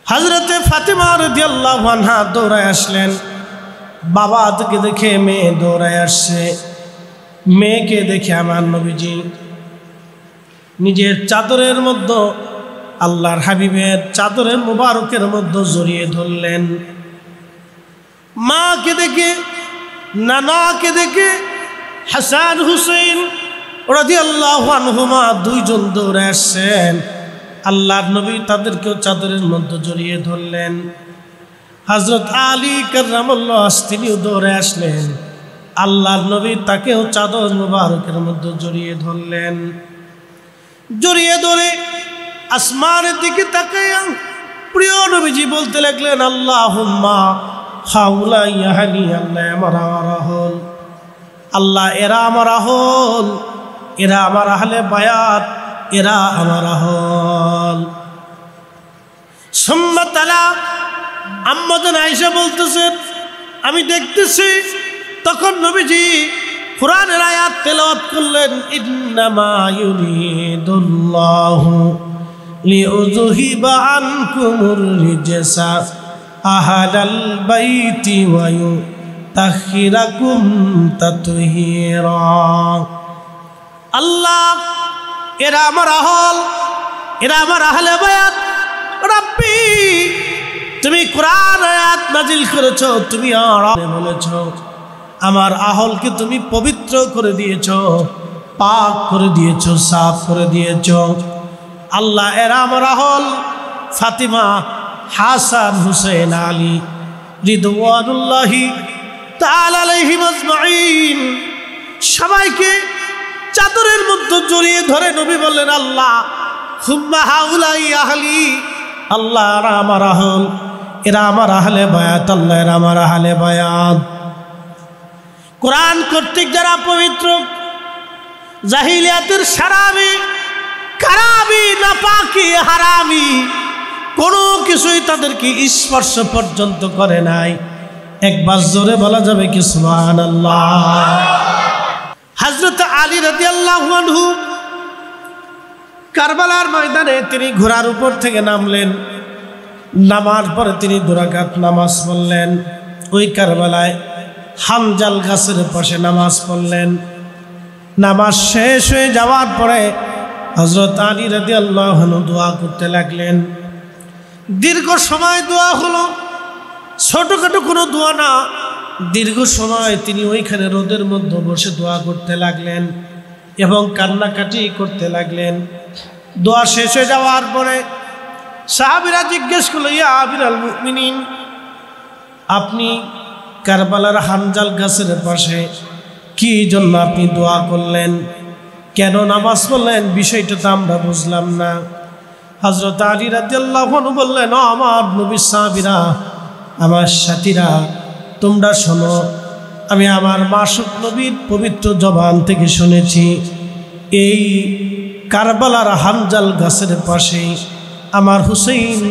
হযরতে ফাতেমা রাদিয়াল্লাহু আনহা দৌড়ায় আসলেন। বাবাকে দেখে মেয়ে দৌড়ায় আসছে। মেয়েকে দেখে আমার নবীজি নিজের চাদরের মধ্যে আল্লাহর হাবিবের চাদরের মুবারকের মধ্যে জড়িয়ে ধরলেন। মাকে দেখে নানাকে দেখে হাসান হুসেন রাদিয়াল্লাহু আনহুমা দুইজন দৌড়ে আসছেন। আল্লাহর নবী তাদেরকেও চাদরের মধ্যে জড়িয়ে ধরলেন। হযরত আলী কাররামাল্লাহু ওয়াজহু তিনিও দৌড়ে আসলেন। আল্লাহর নবী তাকেও চাদর মুবারকের মধ্যে জড়িয়ে ধরলেন। জড়িয়ে ধরে আসমানের দিকে তাকায়া প্রিয় নবীজি বলতে লাগলেন, আল্লাহুম্মা হাউলা ইয়াহলি, আল্লাহ আমার আহল, আল্লাহ এরা আমার আহল, এরা আমার আহলে বায়াত, এরা আমার আহল। সুম্মা তালা আম্মা জান আয়েশা বলতেছেন, আমি দেখতেছি তখন নবীজি কুরআনের আয়াত তেলাওয়াত করলেন, ইন্নামা ইউরিদুল্লাহু লিইউযহিবা আনকুমুর রিজসা আহলাল বাইতি ওয়া ইউতাহহিরাকুম তাতহীরা। আল্লাহ এরা আমার আহল, এরা আমার আহলে বায়াত। রব্বি তুমি কুরআন আয়াত নাজিল করেছো, তুমি আর বলেছো আমার আহলকে তুমি পবিত্র করে দিয়েছো, পাক করে দিয়েছো, সাফ করে দিয়েছো। আল্লাহ এরা আমার আহল, ফাতিমা, হাসান, হুসেন, আলী রিদওয়ানুল্লাহি তাআলা আলাইহিম আজমাইন সবাইকে চাদরের মধ্যে জড়িয়ে ধরে নবী বললেন, আল্লাহ হুম্মা হাউলাই আহলি, আল্লাহ এরা আমার আহল, এরা আমার আহলে বায়াত, আল্লাহ এরা আমার আহলে বায়াত। কোরআন কর্তৃক যারা পবিত্র, জাহিলিয়াতের সারাবি কারাবি নাপাকি হারামি কোনো কিছুই তাদেরকে স্পর্শ পর্যন্ত করে নাই। একবার জোরে বলা যাবে কি সুবহানাল্লাহ। হযরত আলী রাদিয়াল্লাহু আনহু কারবালার ময়দানে তিনি ঘোড়ার উপর থেকে নামলেন। নামার পরে তিনি 2 রাকাত নামাজ পড়লেন। ওই কারবালায় হামজাল গাছের পাশে নামাজ পড়লেন। নামাজ শেষ হয়ে যাওয়ার পরে হযরত আলী রাদিয়াল্লাহু আনহু দোয়া করতে লাগলেন। দীর্ঘ সময় দোয়া হলো, ছোটখাটো কোনো দোয়া না, দীর্ঘ সময় তিনি ওইখানে রোদের মধ্যে বসে দোয়া করতে লাগলেন এবং কান্নাকাটি করতে লাগলেন। দোয়া শেষ হয়ে যাওয়ার পরে সাহাবীরা জিজ্ঞেস করলো, ইয়া আমিরুল মুমিনিন, আপনি কারবালার হামজাল গাছের পাশে কি জন্য আপনি দোয়া করলেন, কেন নামাজ পড়লেন, বিষয়টা তো আমরা বুঝলাম না। হযরত আলী রাদিয়াল্লাহু আনহু বললেন, ও আমার নবীর সাহাবীরা, আমার সাথীরা, তোমরা শোনো, আমি আমার মাসুক নবীর পবিত্র জবান থেকে শুনেছি, এই কারবালার হামজাল গাছের পাশে আমার হুসেইন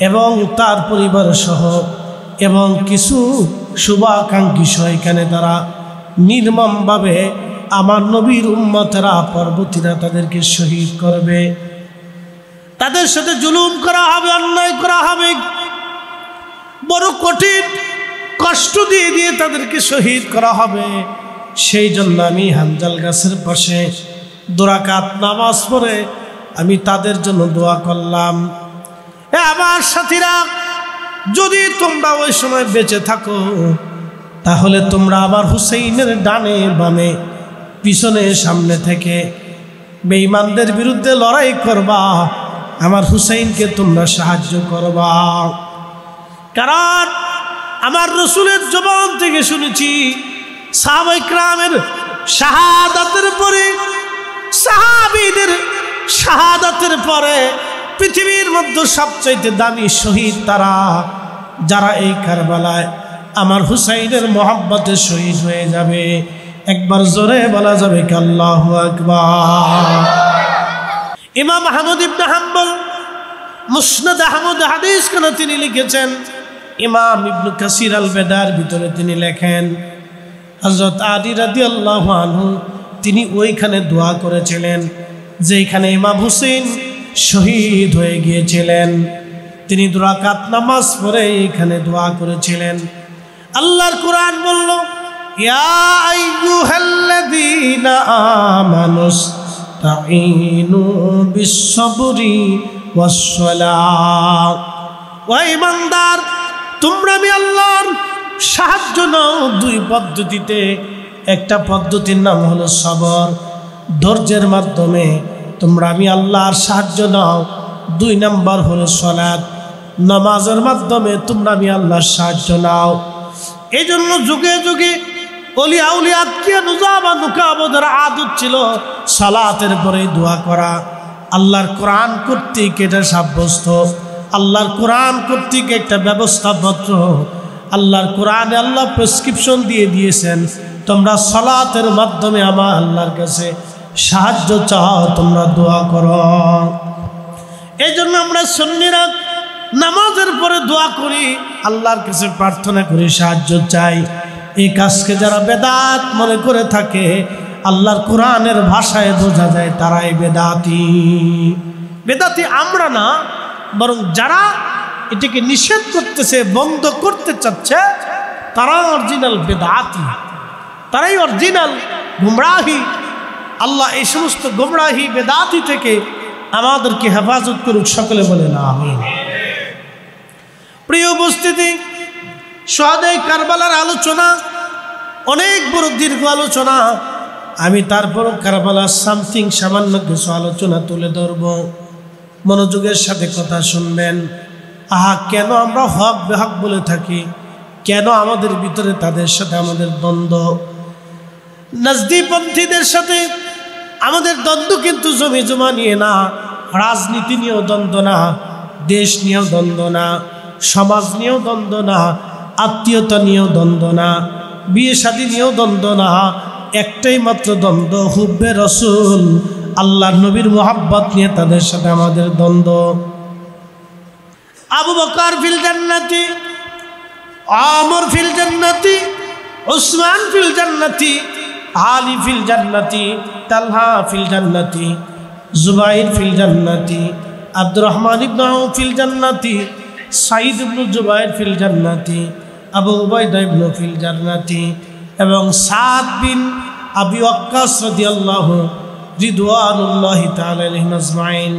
এবং তার পরিবার সহ এবং কিছু শুভাকাঙ্ক্ষী এখানে তারা নির্মমভাবে আমার নবীর উম্মতেরা পরবর্তীরা তাদেরকে শহীদ করবে, তাদের সাথে জুলুম করা হবে, অন্যায় করা হবে, বড় কঠিন কষ্ট দিয়ে দিয়ে তাদেরকে শহীদ করা হবে। সেই জন্য আমি হামজাল গাছের পাশে 2 রাকাত নামাজ পড়ে আমি তাদের জন্য দোয়া করলাম। আমার সাথীরা, যদি তোমরা ওই সময় বেঁচে থাকো তাহলে তোমরা আমার হুসেইনের ডানে বামে পিছনে সামনে থেকে বেঈমানদের বিরুদ্ধে লড়াই করবা, আমার হুসেইনকে তোমরা সাহায্য করবা। কারণ আমার রাসূলের জবান থেকে শুনেছি, সাহাবায়ে কেরামের শাহাদাতের পরে, সাহাবীদের শাহাদাতের পরে পৃথিবীর মধ্যে সবচেয়ে দামি শহীদ তারা, যারা এই কারবালায় আমার হুসাইনের মহব্বতে শহীদ হয়ে যাবে। একবার জোরে বলা যাবে কি আল্লাহু আকবার। ইমাম আহমদ ইবনে হাম্বল মুসনাদ আহমদ হাদিস কেন তিনি লিখেছেন, ইমাম ইবনে কাসির আল বেদার ভিতরে তিনি লেখেন, হযরত আলী রাদিয়াল্লাহু আনহু তিনি ওইখানে দোয়া করেছিলেন যেখানে ইমাম হুসেইন শহীদ হয়ে গিয়েছিলেন। তিনি 2 রাকাত নামাজ পড়ে এখানে দোয়া করেছিলেন। আল্লাহর কোরআন বলল, ইয়া আইয়ুহাল্লাযীনা আমানুস্তাঈনু বিস-সাবরি ওয়াস-সালাহ। ও ঈমানদার, তোমরা আমি আল্লাহর সাহায্য নাও 2 পদ্ধতিতে। একটা পদ্ধতির নাম হলো সবর, ধৈর্যের মাধ্যমে তোমরা আমি আল্লাহর সাহায্য নাও। 2 নাম্বার হলো সালাত, নামাজের মাধ্যমে তোমরা আমি আল্লাহর সাহায্য নাও। এই জন্য যুগে যুগে ওলিয়া উলিয়া আতকিয়া নুজাবা নুকাবদের আদত ছিল সালাতের পরে দোয়া করা। আল্লাহর কোরআন কর্তৃক এটা সাব্যস্ত, আল্লাহর কোরআন কর্তৃক একটা ব্যবস্থাপত্র। আল্লাহর কোরআনে আল্লাহ প্রেসক্রিপশন দিয়ে দিয়েছেন, তোমরা সালাতের মাধ্যমে আমার আল্লাহর কাছে সাহায্য চাও, তোমরা দোয়া করো। এই জন্য আমরা সুন্নিরা নামাজের পরে দোয়া করি, আল্লাহর কাছে প্রার্থনা করি, সাহায্য চাই। এই কাজকে যারা বেদাত মনে করে থাকে, আল্লাহর কোরআনের ভাষায় বোঝা যায় তারাই বেদাতি। বেদাতি আমরা না, বরং যারা এটাকে নিষেধ করতেছে, বন্ধ করতে চাচ্ছে, তারা অরিজিনাল বেদাতি, তারাই অরিজিনাল গুমরাহি। আল্লাহ এই সমস্ত গুমরাহি বেদাতি থেকে আমাদেরকে হেফাজত করুক, সকলে বলেন আমিন। প্রিয় উপস্থিতি, শহাদায়ে কারবালার আলোচনা অনেক বড় দীর্ঘ আলোচনা। আমি তারপরও কারবালার সামথিং সামান্য কিছু আলোচনা তুলে ধরব, মনোযোগের সাথে কথা শুনবেন। কেন আমরা হক বেহক বলে থাকি, কেন আমাদের ভিতরে তাদের সাথে আমাদের দ্বন্দ্ব। নাজদীপন্থীদের সাথে আমাদের দ্বন্দ্ব কিন্তু জমি জমা নিয়ে না, রাজনীতি নিয়েও দ্বন্দ্ব না, দেশ নিয়েও দ্বন্দ্ব না, সমাজ নিয়েও দ্বন্দ্ব না, আত্মীয়তা নিয়েও দ্বন্দ্ব না, বিয়ে শাদী নিয়েও দ্বন্দ্ব না। একটাই মাত্র দ্বন্দ্ব, হুব্বে রসুল, আল্লাহ নবীর মোহাব্বত নিয়ে তাদের সাথে আমাদের দ্বন্দ্ব। আবু বকর ফিল জান্নাতি, আমর ফিল জান্নাতি, উসমান ফিল জান্নাতি, আলী ফিল জান্নাতি, তালহা ফিল জান্নাতি, জুবাইর ফিল জান্নাতি, আব্দুর রহমান ইবনে আউফ ফিল জান্নাতি, সাঈদ ইবনে জুবাইর ফিল জান্নাতি, আবু উবাইদা ইবনে ফিল জান্নাতি এবং সাদ বিন আবি ওয়াক্কাস রাদিয়াল্লাহু রিদওয়ানুল্লাহি তাআলা আলাইহিম আজমাইন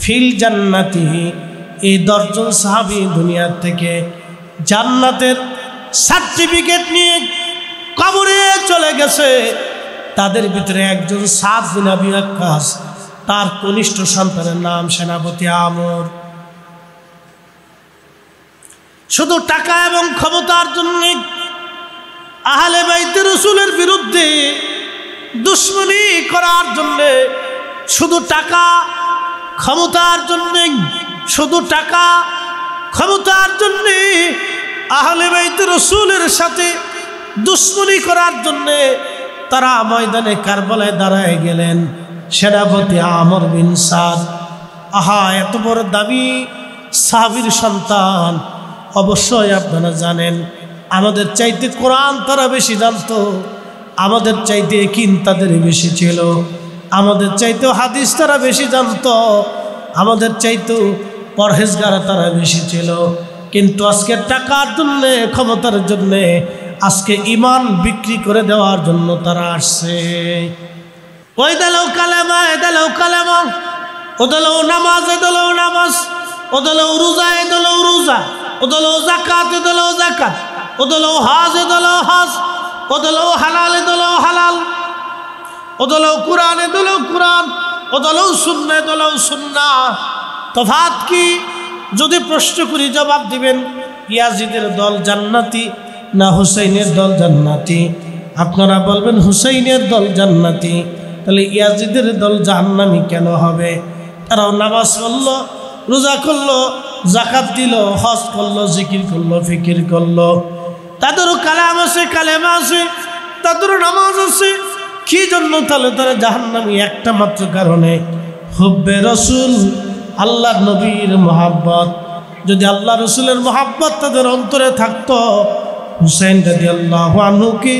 ফিল জান্নাতি। এই 10 জন সাহাবী দুনিয়া থেকে জান্নাতের সার্টিফিকেট নিয়ে কবরে চলে গেছে। তাদের ভিতরে একজন সাদ বিন আবি ওয়াক্কাস, তার কনিষ্ঠ সন্তানের নাম সেনাপতি আমর। শুধু টাকা এবং ক্ষমতার জন্য আহলে বাইতে রাসূলের বিরুদ্ধে দুশমনি করার জন্য, শুধু টাকা ক্ষমতার জন্য, শুধু টাকা ক্ষমতার জন্য আহলে বাইতে রাসূলের সাথে দুশমনি করার জন্য তারা ময়দানে কারবালায় দাঁড়ায় গেলেন। সেনাপতি আমর বিন সাদ, এত বড় দামি সাহাবীর সন্তান। অবশ্যই আপনারা জানেন, আমাদের চাইতে কোরআন তারা বেশি জানতো, আমাদের চাইতে ইয়াকিন তাদের বেশি ছিল, আমাদের চাইতেও হাদিস তারা বেশি জানতো, আমাদের চাইতেও পরহেজগার তারা বেশি ছিল। কিন্তু আজকে টাকার জন্যে, ক্ষমতার জন্যে, আজকে ইমান বিক্রি করে দেওয়ার জন্য তারা আসছে। ওই দলেও কালেমা, এ দলেও কালেমা, ও দলেও নামাজ, এ দলেও নামাজ, ও দলেও রোজা, এ দলেও রোজা, ও দলেও যাকাত, এ দলেও যাকাত, ও দলেও হজ, এ দলেও হজ, ও দলেও হালাল, এ দলেও হালাল, ও দলেও কোরআন, এ দলেও কোরআন, ও দলেও সুন্নাহ, এ দলেও সুন্নাহ। তফাৎ কি? যদি প্রশ্ন করি জবাব দিবেন ইয়াজিদের দল জান্নাতি না হুসাইনের দল জান্নাতি। আপনারা বলবেন হুসাইনের দল জান্নাতি, তাহলে ইয়াজিদের দল জাহান্নামী কেন হবে? তারাও নামাজ পড়লো, রোজা করলো, যাকাত দিল, হজ করলো, জিকির করলো, ফিকির করলো, তাদেরও কালাম আছে, কালেমা আছে, তাদেরও নামাজ আছে। কি জন্য তাহলে তারা জাহান্নামী? একটা মাত্র কারণে, হুব্বে রসুল, আল্লাহ নবীর মহাব্বত। যদি আল্লাহ রসুলের মহাব্বত তাদের অন্তরে থাকতো, হুসাইন রাদিয়াল্লাহু আনহুকে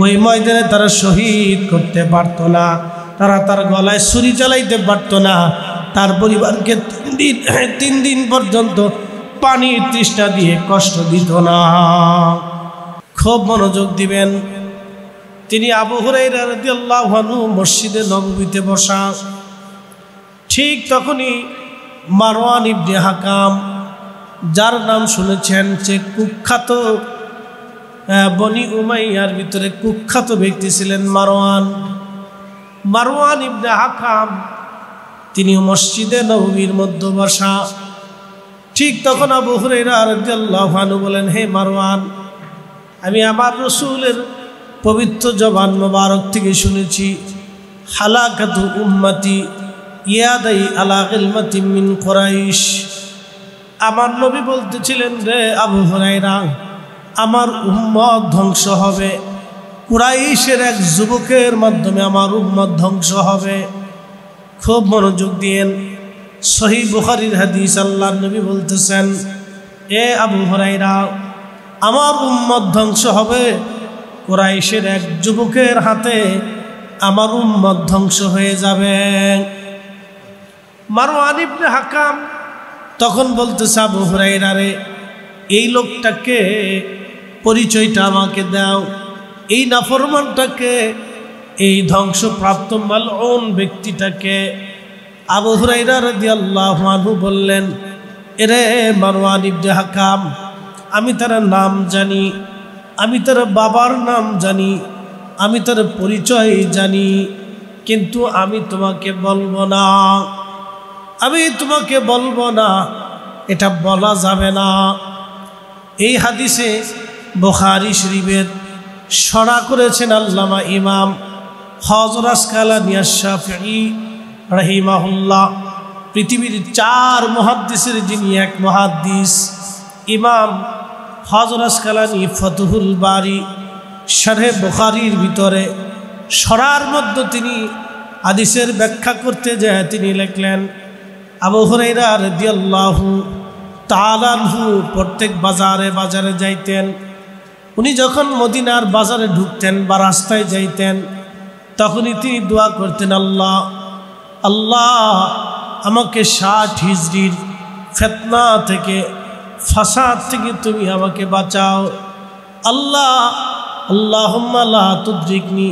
ওই ময়দানে তারা শহীদ করতে পারতো না, তারা তার গলায় ছুরি চালাইতে পারতো না, তার পরিবারকে 3 দিন পর্যন্ত পানির তৃষ্ণা দিয়ে কষ্ট দিত না। খুব মনোযোগ দিবেন। তিনি আবু হুরায়রা রাদিয়াল্লাহু আনহু মসজিদে নববীতে বসা, ঠিক তখনই মারওয়ান ইবনে হাকাম, যার নাম শুনেছেন, যে কুখ্যাত বনি উমাইয়ার ভিতরে কুখ্যাত ব্যক্তি ছিলেন মারওয়ান ইবনে হাকাম, তিনি মসজিদে নববীর মধ্যে বসা। ঠিক তখন আবু হুরায়রা রাদিয়াল্লাহু আনহু বলেন, হে মারওয়ান, আমি আমার রাসূলের পবিত্র জবান মোবারক থেকে শুনেছি, হালাকাতু উম্মতি ইয়াদাই আলা ইলমাতিন মিন কুরাইশ। আমার নবী বলতেছিলেন, রে আবু হুরায়রা, আমার উম্মত ধ্বংস হবে, কুরাইশের এক যুবকের মাধ্যমে আমার উম্মত ধ্বংস হবে। খুব মনোযোগ দিয়েন। সহিহ বুখারীর হাদিস, আল্লাহর নবী বলতেছেন, এ আবু হুরায়রা, আমার উম্মত ধ্বংস হবে, কুরাইশের এক যুবকের হাতে আমার উম্মত ধ্বংস হয়ে যাবে। মারওয়ান ইবনে হাকাম তখন বলতেছে, আবু হুরায়রা রে, এই লোকটাকে পরিচয়টা আমাকে দাও, এই নাফরমানটাকে, এই ধ্বংসপ্রাপ্ত মালউন ব্যক্তিটাকে। আবু হুরায়রা রাদিয়াল্লাহু আনহু বললেন, এরে মারওয়ান ইবনে হাকাম, আমি তার নাম জানি, আমি তার বাবার নাম জানি, আমি তার পরিচয় জানি, কিন্তু আমি তোমাকে বলবো না, আমি তোমাকে বলবো না, এটা বলা যাবে না। এই হাদিসে বুখারী শরীফের শরা করেছেন আল্লামা ইমাম হযরত আসকালানী আশ-শাফিঈ রাহিমাহুল্লাহ। পৃথিবীর 4 মুহাদ্দিসের যিনি এক মুহাদ্দিস, ইমাম হযরত আসকালানী ফতহুল বারী শরহে বুখারীর ভিতরে শরার মধ্যে তিনি হাদিসের ব্যাখ্যা করতে যায় তিনি লিখলেন, আবু হুরায়রা রাদিয়াল্লাহু তাআলা আনহু প্রত্যেক বাজারে বাজারে যাইতেন। উনি যখন মদিনার বাজারে ঢুকতেন বা রাস্তায় যাইতেন, তখনই তিনি দোয়া করতেন, আল্লাহ আল্লাহ, আমাকে 60 হিজরির ফিতনা থেকে, ফাসাদ থেকে তুমি আমাকে বাঁচাও। আল্লাহ আল্লাহুম্মা লা তুদরিকনি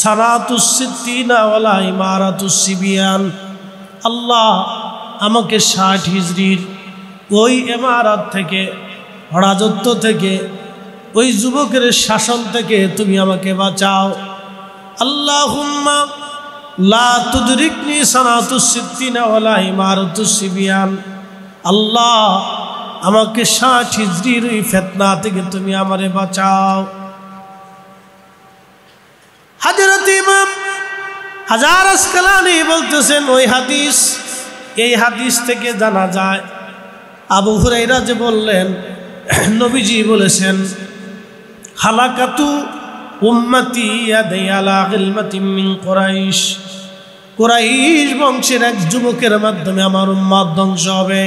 সারাতুস সিদ্দিনা ওয়ালা ইমারাতুস সিবিয়ান। আল্লাহ, আমাকে 60 হিজরির ওই ইমারত থেকে, রাজত্ব থেকে, ওই যুবকের শাসন থেকে তুমি আমাকে বাঁচাও। আল্লাহুম্মা লা তুদরিকনি সারাতুস সিদ্দিনা ওয়ালা ইমারাতুস সিবিয়ান। আল্লাহ, আমাকে 60 হিজরির ওই ফিতনা থেকে তুমি আমারে বাঁচাও। হযরত ইমাম হাজার আসকালানী বলতেছেন, ওই হাদিস, এই হাদিস থেকে জানা যায়, আবু হুরায়রা যে বললেন, নবীজি বলেছেন, হালাকাতু উম্মতি ইয়াদাই আলা ইলমাতিন মিন কুরাইশ, কুরাইশ বংশের এক যুবকের মাধ্যমে আমার উম্মত ধ্বংস হবে।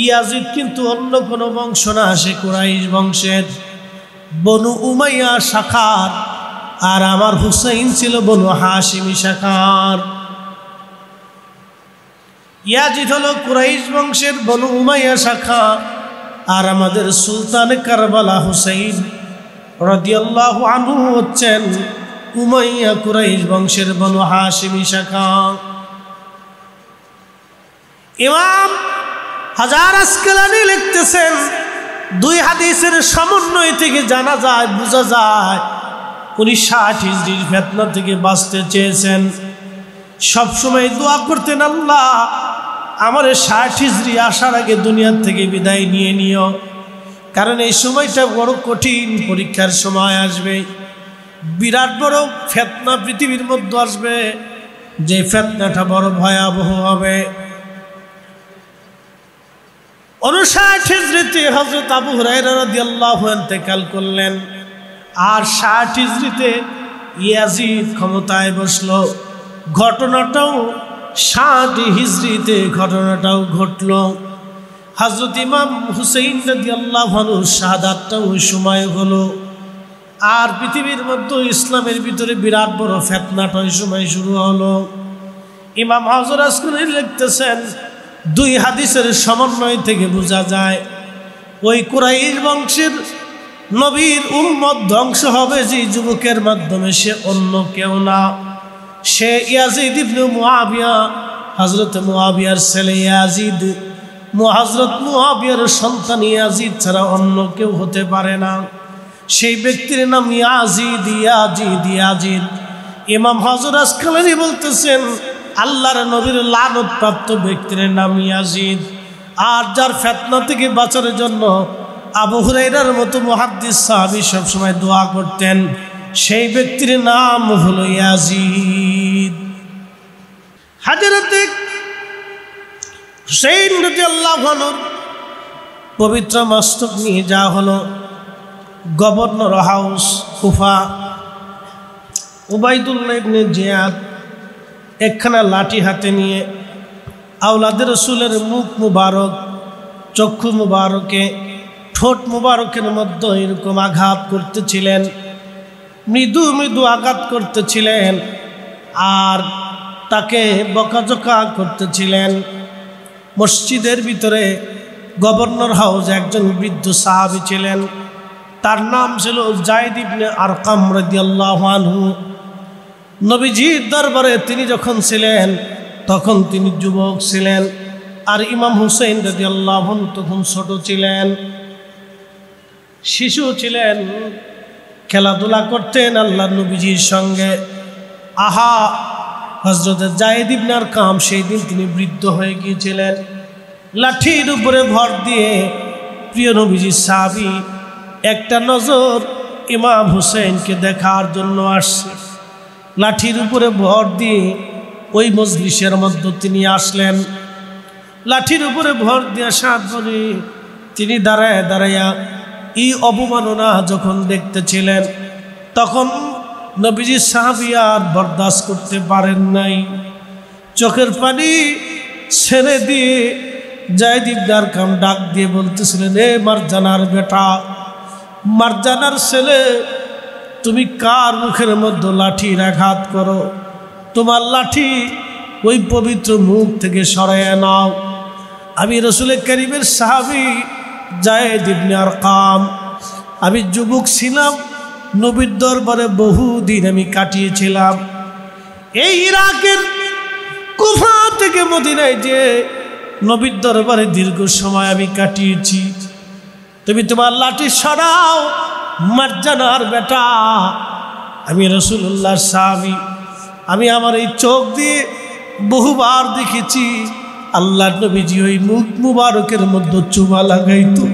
ইয়াজিদ কিন্তু অন্য কোনো বংশ না, সে কুরাইশ বংশের বনু উমাইয়া শাখার, আর আমার হুসাইন ছিল বনু হাশিমি শাখার। ইয়াজিদ হলো কুরাইশ বংশের বনু উমাইয়া শাখা, আর আমাদের সুলতান কারবালা হুসাইন রাদিয়াল্লাহু আনহু হচ্ছেন উমাইয়া কুরাইশ বংশের বনু হাশিমি শাখা। ইমাম হাজার আসকালানী লিখতেছেন, 2 হাদিসের সমন্বয় থেকে জানা যায়, বোঝা যায়, উনি 60 হিজরির ফিতনা থেকে বাঁচতে চেয়েছেন। সবসময় দোয়া করতেন, আল্লাহ আমার 60 হিজরি আসার আগে দুনিয়ার থেকে বিদায় নিয়ে নিও, কারণ এই সময়টা বড় কঠিন, পরীক্ষার সময় আসবে, বিরাট বড় ফিতনা পৃথিবীর মধ্যে আসবে, যে ফিতনাটা বড় ভয়াবহ হবে। 59 হিজরিতে হযরত আবু হুরায়রা রাদিয়াল্লাহু আনহু ইন্তেকাল করলেন, আর 60 হিজরিতে ইয়াজিদ ক্ষমতায় বসলো। ঘটনাটাও 60 হিজরিতে ঘটনাটাও ঘটল। হযরত ইমাম হুসাইন রাদিয়াল্লাহু আনহু শাহাদাতটাও ওই সময় হলো, আর পৃথিবীর মধ্যে ইসলামের ভিতরে বিরাট বড় ফিতনাটা ওই সময় শুরু হলো। ইমাম হযরত আসকালানী লিখতেছেন, দুই হাদিসের সমন্বয় থেকে বোঝা যায় ওই কুরাইশ বংশের নবীর উম্মত ধ্বংস হবে যে যুবকের মাধ্যমে, সে অন্য কেউ না, সে ইয়াজিদ ইবনে মুআবিয়া, হযরত মুআবিয়ার ছেলে ইয়াজিদ, হযরত মুআবিয়ার সন্তান ইয়াজিদ ছাড়া অন্য কেউ হতে পারে না। সেই ব্যক্তির নাম ইয়াজিদ। ইয়াজিদ ইয়াজিদ ইমাম হযরত আসকালানি বলতেছেন আল্লাহর নবীর লানতপ্রাপ্ত ব্যক্তির নাম ইয়াজিদ। আর যার ফিতনা থেকে বাঁচার জন্য আবু হুরায়রার মতো মুহাদ্দিস সাহাবী সবসময় দোয়া করতেন, সেই ব্যক্তির নাম হলো ইয়াজিদ। হযরত হুসাইন রাদিয়াল্লাহু আনহুর পবিত্র মস্তক নিয়ে যাওয়া হলো গভর্নর হাউস কুফা। উবাইদুল্লাহ ইবনে জিয়াদ একখানা লাঠি হাতে নিয়ে আওলাদে রাসূলের মুখ মুবারক, চক্ষু মুবারকে, ঠোঁট মুবারকের মধ্যে এরকম আঘাত করতেছিলেন, মৃদু মৃদু আঘাত করতেছিলেন আর তাকে বকাঝকা করতেছিলেন। মসজিদের ভিতরে গভর্নর হাউস একজন বৃদ্ধ সাহাবী ছিলেন, তার নাম ছিল যায়েদ ইবনে আরকাম রাদিয়াল্লাহু আনহু। নবীজির দরবারে তিনি যখন ছিলেন তখন তিনি যুবক ছিলেন, আর ইমাম হুসাইন রাদিয়াল্লাহু আনহু তখন ছোট ছিলেন, শিশু ছিলেন, খেলাধুলা করতেন আল্লাহর নবীজির সঙ্গে। আহা, হযরত যায়েদ ইবনে আরকাম সেই দিন তিনি বৃদ্ধ হয়ে গিয়েছিলেন। লাঠির উপরে ভর দিয়ে প্রিয় নবীজির সাহাবী একটা নজর ইমাম হুসাইনকে দেখার জন্য আসছে। লাঠির উপরে ভর দিয়ে ওই মজলিসের মধ্যে তিনি আসলেন। লাঠির উপরে ভর দিয়ে আসার পরে তিনি দাঁড়ায় দাঁড়াইয়া এই অবমাননা যখন দেখতেছিলেন তখন নবীজির সাহাবী আর বরদাস্ত করতে পারেন নাই। চোখের পানি ছেড়ে দিয়ে যায়েদ ইবনে আরকাম ডাক দিয়ে বলতেছিলেন, এ মারজানার বেটা, মারজানার ছেলে, তুমি কার মুখের মধ্যে লাঠির আঘাত করো? তোমার লাঠি ওই পবিত্র মুখ থেকে সরাইয়া নাও। আমি রাসূল কারীমের সাহাবী যায়েদ ইবনে আরকাম, আমি যুবক ছিলাম, নবীর দরবারে বহুদিন আমি কাটিয়েছিলাম। এই ইরাকের কুফা থেকে মদিনায় যে নবীর দরবারে দীর্ঘ সময় আমি কাটিয়েছি। তুমি তোমার লাঠি সরাও মারজানার বেটা। আমি রাসূলুল্লাহর সাহাবী, আমি আমার এই চোখ দিয়ে বহুবার দেখেছি আল্লাহর নবীজি ওই মুখ মুবারকের মধ্যে চুমা লাগাইতো,